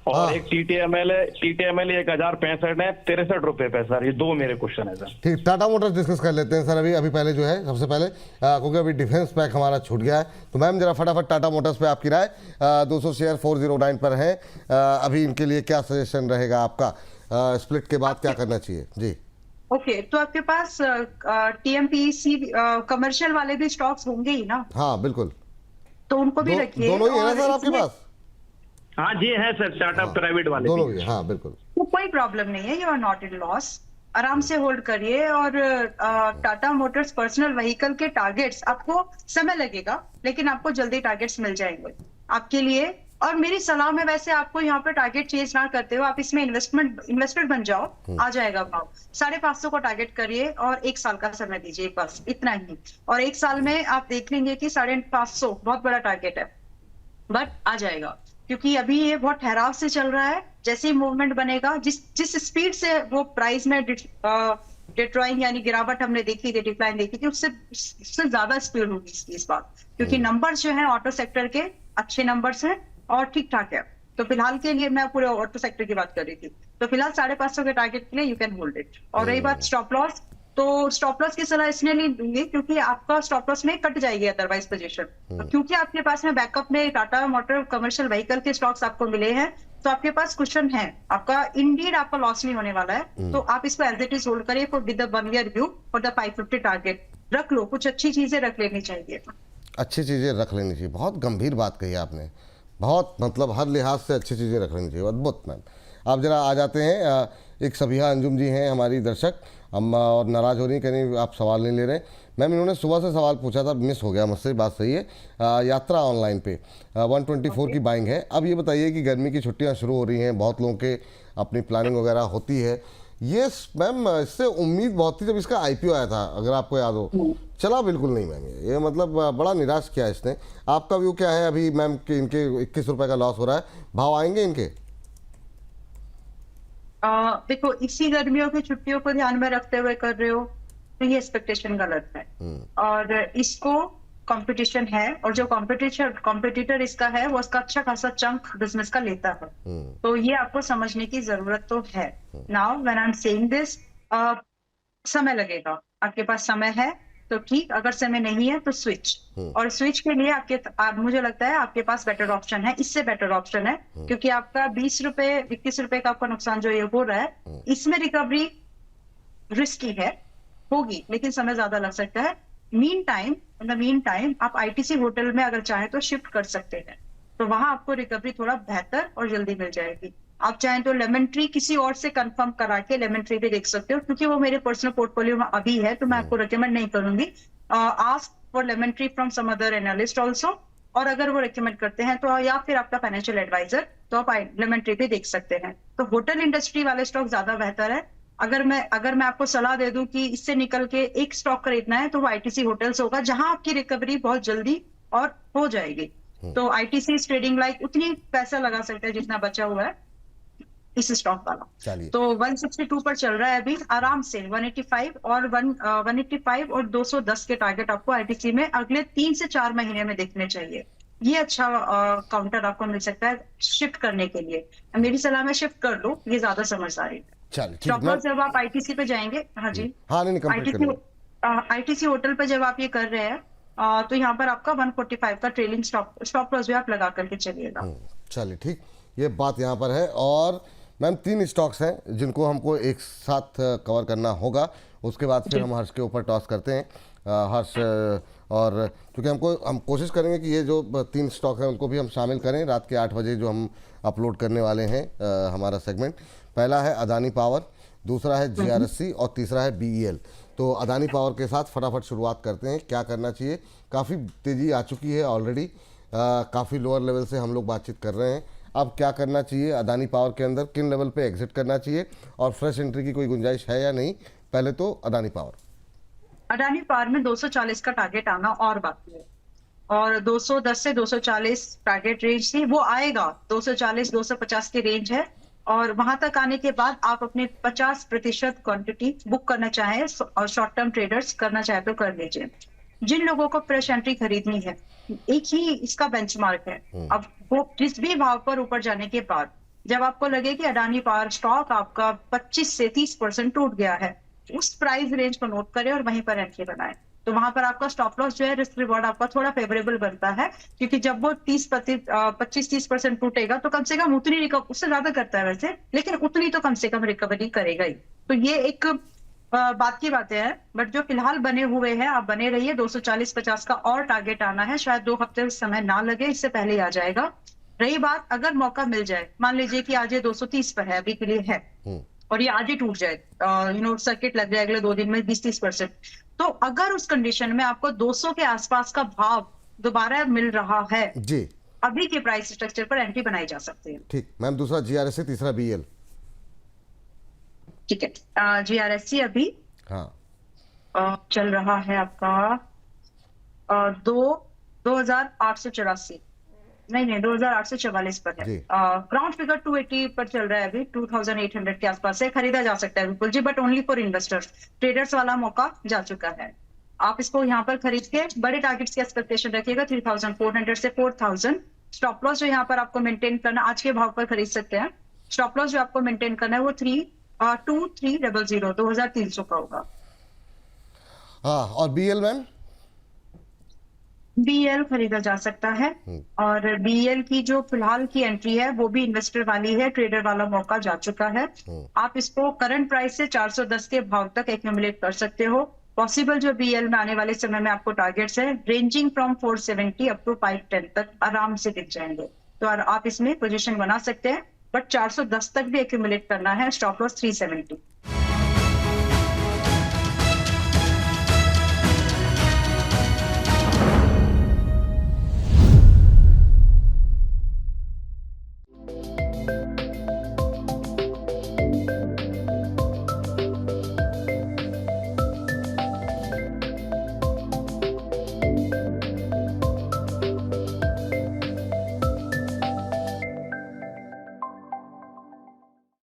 और एक टीटीएमएल है, टीटीएमएल 1065 है 63 रुपए पे सर। ये दो मेरे क्वेश्चन है सर। ठीक, टाटा मोटर्स डिस्कस कर लेते हैं सर। अभी पहले जो है सबसे पहले क्योंकि अभी डिफेंस पैक हमारा छूट गया है, तो मैम जरा फटाफट टाटा मोटर्स पे आपकी राय। 200 शेयर 409 पर है अभी, इनके लिए क्या सजेशन रहेगा आपका? स्प्लिट के बाद क्या करना चाहिए जी? ओके, तो आपके पास टीएमपीसी कमर्शियल वाले भी स्टॉक्स होंगे ही ना? हाँ बिल्कुल, तो उनको भी रखिए। दोनों ही है ना सर आपके पास? हाँ जी है सर, टाटा प्राइवेट वाले दोनों भी। ही, हाँ बिल्कुल। तो कोई प्रॉब्लम नहीं है, you are not in loss. आराम से होल्ड करिए। और टाटा मोटर्स पर्सनल व्हीकल के टारगेट्स, आपको समय लगेगा लेकिन आपको जल्दी टारगेट्स मिल जाएंगे आपके लिए। और मेरी सलाह में वैसे आपको यहाँ पे टारगेट चेंज ना करते हो, आप इसमें इन्वेस्टर बन जाओ, आ जाएगा भाव। 550 को टारगेट करिए और 1 साल का समय दीजिए, बस इतना ही। और 1 साल में आप देख लेंगे कि 550 बहुत बड़ा टारगेट है, बट आ जाएगा। क्योंकि अभी ये बहुत ठहराव से चल रहा है। जैसे ही मूवमेंट बनेगा, जिस स्पीड से वो प्राइस में डिट्रॉइंग यानी गिरावट हमने देखी थी, डिक्लाइन देखी थी, उससे ज्यादा स्पीड होगी इसकी इस बार। क्योंकि नंबर्स जो है ऑटो सेक्टर के अच्छे नंबर्स हैं और ठीक ठाक है। तो फिलहाल के लिए मैं पूरे ऑटो सेक्टर की बात कर रही थी। तो फिलहाल 550 के टारगेट के लिए यू कैन होल्ड इट। और रही बात स्टॉप लॉस, तो स्टॉप लॉस की सलाह इसलिए नहीं दूंगी क्योंकि आपका स्टॉप लॉस में कट जाएगी अदरवाइज पोजीशन। क्योंकि आपके पास में बैकअप में टाटा मोटर कमर्शियल व्हीकल के स्टॉक्स आपको मिले हैं, तो आपके पास क्वेश्चन है, आपका इंडीड आपका लॉस नहीं होने वाला है। तो आप इसको एज इट इज होल्ड करिए for with the 1 year view for the 550 target. रख लो, कुछ अच्छी चीजें रख लेनी चाहिए। अच्छी चीज़ें रख लेनी चाहिए, बहुत गंभीर बात कही आपने, बहुत मतलब हर लिहाज से अच्छी चीज़ें रख लेनी चाहिए। अद्भुत मैम। आप जरा आ जाते हैं, एक सबिहा अंजुम जी हैं हमारी दर्शक, हम और नाराज़ हो रही कहीं आप सवाल नहीं ले रहे। मैम इन्होंने सुबह से सवाल पूछा था, मिस हो गया मुझसे, बात सही है। यात्रा ऑनलाइन पे 124 की बाइंग है। अब ये बताइए कि गर्मी की छुट्टियां शुरू हो रही हैं, बहुत लोगों के अपनी प्लानिंग वगैरह होती है। ये मैम इससे उम्मीद बहुत थी जब इसका IPO आया था, अगर आपको याद हो। चला बिल्कुल नहीं मैम, ये मतलब बड़ा निराश किया इसने। आपका व्यू क्या है अभी मैम कि इनके 21 रुपये का लॉस हो रहा है, भाव आएंगे इनके? देखो, इसी गर्मियों की छुट्टियों को ध्यान में रखते हुए कर रहे हो तो ये एक्सपेक्टेशन गलत है। और इसको कंपटीशन है, और जो कॉम्पिटिटर इसका है वो इसका अच्छा खासा चंक बिजनेस का लेता है। तो ये आपको समझने की जरूरत तो है। Now when I am saying this, समय लगेगा, आपके पास समय है तो ठीक, अगर समय नहीं है तो स्विच। और स्विच के लिए मुझे लगता है आपके पास बेटर ऑप्शन है, इससे बेटर ऑप्शन है। क्योंकि आपका 20 रुपए 21 रुपए का आपका नुकसान जो ये हो रहा है, इसमें रिकवरी रिस्की है, होगी लेकिन समय ज्यादा लग सकता है। इन द मीन टाइम आप ITC होटल में अगर चाहें तो शिफ्ट कर सकते हैं, तो वहां आपको रिकवरी थोड़ा बेहतर और जल्दी मिल जाएगी। आप चाहें तो लेमन ट्री किसी और से कंफर्म करा के लेमन ट्री पे देख सकते हो, क्योंकि वो मेरे पर्सनल पोर्टफोलियो में अभी है, तो मैं आपको रिकमेंड नहीं करूंगी। Ask for Lemon Tree from some other analyst also, और अगर वो रिकमेंड करते हैं तो, या फिर आपका फाइनेंशियल एडवाइजर, तो आप लेमन ट्री पे देख सकते हैं। तो होटल इंडस्ट्री वाले स्टॉक ज्यादा बेहतर है। अगर मैं आपको सलाह दे दूं कि इससे निकल के एक स्टॉक खरीदना है तो वो ITC होटल्स होगा, जहां आपकी रिकवरी बहुत जल्दी और हो जाएगी। तो ITC ट्रेडिंग लाइक उतनी पैसा लगा सकते हैं जितना बचा हुआ है। इस स्टॉक वाला। चलिए। तो 162 पर चल रहा है अभी आराम से। 185 और 185 और 210 के टारगेट आपको आईटीसी में अगले 3 से 4 महीने में देखने चाहिए। ये अच्छा काउंटर आपको मिल सकता है शिफ्ट करने के लिए। मेरी सलाह में शिफ्ट कर लो, ये ज्यादा समझदारी है। चलिए ठीक स्टॉप लॉस जब आप आईटीसी पे जाएंगे, हाँ जी, हाँ नहीं कंप्लीट कर लो। आईटीसी होटल पे जब आप ये कर रहे हैं तो यहाँ पर आपका 145 का ट्रेलिंग स्टॉप लॉस भी आप लगा करके चलिएगा। चलिए ठीक, ये बात यहाँ पर है। और मैम 3 स्टॉक्स हैं जिनको हमको एक साथ कवर करना होगा, उसके बाद फिर हम हर्ष के ऊपर टॉस करते हैं। हर्ष और क्योंकि हम कोशिश करेंगे कि ये जो 3 स्टॉक हैं उनको भी हम शामिल करें रात के 8 बजे जो हम अपलोड करने वाले हैं हमारा सेगमेंट। पहला है अदानी पावर, दूसरा है जीआरएससी और तीसरा है बीईएल। तो अदानी पावर के साथ फटाफट शुरुआत करते हैं। क्या करना चाहिए? काफ़ी तेज़ी आ चुकी है ऑलरेडी, काफ़ी लोअर लेवल से हम लोग बातचीत कर रहे हैं। अब क्या करना चाहिए अदानी पावर के अंदर, किन लेवल पे एग्जिट करना चाहिए और फ्रेश एंट्री की कोई गुंजाइश है या नहीं? पहले तो अदानी पावर में 240 का टारगेट आना और बाकी है, और 210 से 240 टारगेट रेंज थी, वो आएगा। 240 250 की रेंज है, और वहां तक आने के बाद आप अपने 50% क्वांटिटी बुक करना चाहें और शॉर्ट टर्म ट्रेडर्स करना चाहे तो कर लीजिए। जिन लोगों को फ्रेश एंट्री खरीदनी है, एक ही इसका बेंचमार्क है। अब वो जिस भी भाव पर ऊपर जाने के बाद जब आपको लगे कि अडानी पावर स्टॉक आपका 25 से 30% टूट गया है, उस प्राइस रेंज को नोट करें और वहीं पर एंट्री बनाएं। तो वहां पर आपका स्टॉप लॉस जो है, रिस्क रिवॉर्ड आपका थोड़ा फेवरेबल बनता है, क्योंकि जब वो 25-30% टूटेगा तो कम से कम उतनी उससे ज्यादा करता है वैसे, लेकिन उतनी तो कम से कम रिकवरी करेगा ही। तो ये एक बात की बातें हैं, बट जो फिलहाल बने हुए हैं आप बने रहिए। 240-50 का और टारगेट आना है, शायद 2 हफ्ते समय ना लगे, इससे पहले आ जाएगा। रही बात अगर मौका मिल जाए, मान लीजिए कि आज ये 230 पर है, अभी के लिए है, और ये आज ही टूट जाए, सर्किट लग जाए अगले 2 दिन में 20-30%, तो अगर उस कंडीशन में आपको 200 के आसपास का भाव दोबारा मिल रहा है जी, अभी के प्राइस स्ट्रक्चर पर एंट्री बनाई जा सकती है। ठीक मैम। दूसरा जीआरएससी, तीसरा बीएल। ठीक है, जीआरएससी अभी चल रहा है आपका 2884 नहीं 2844 पर है। ग्राउंड फिगर 280 पर चल रहा है, अभी 2800 के आसपास है। खरीदा जा सकता है बिल्कुल जी, but only for investors. Traders वाला मौका जा चुका है। आप इसको यहाँ पर खरीद के बड़े टारगेट्स की एक्सपेक्टेशन रखिएगा, 3400 से 4000। स्टॉप लॉस जो यहाँ पर आपको मेंटेन करना, आज के भाव पर खरीद सकते हैं। स्टॉप लॉस जो आपको मेंटेन करना है वो 2300 2300 का होगा। हाँ, और बीएल मैम? बीएल खरीदा जा सकता है, और बीएल की जो फिलहाल की एंट्री है वो भी इन्वेस्टर वाली है, ट्रेडर वाला मौका जा चुका है। आप इसको करंट प्राइस से 410 के भाव तक एक्यूमुलेट कर सकते हो। पॉसिबल जो बीएल में आने वाले समय में आपको टारगेट्स है रेंजिंग फ्रॉम 470 अप टू 510 तक आराम से दिख जाएंगे, तो आप इसमें पोजीशन बना सकते हैं, बट 410 तक भी एक्यूमुलेट करना है। Stop loss 370।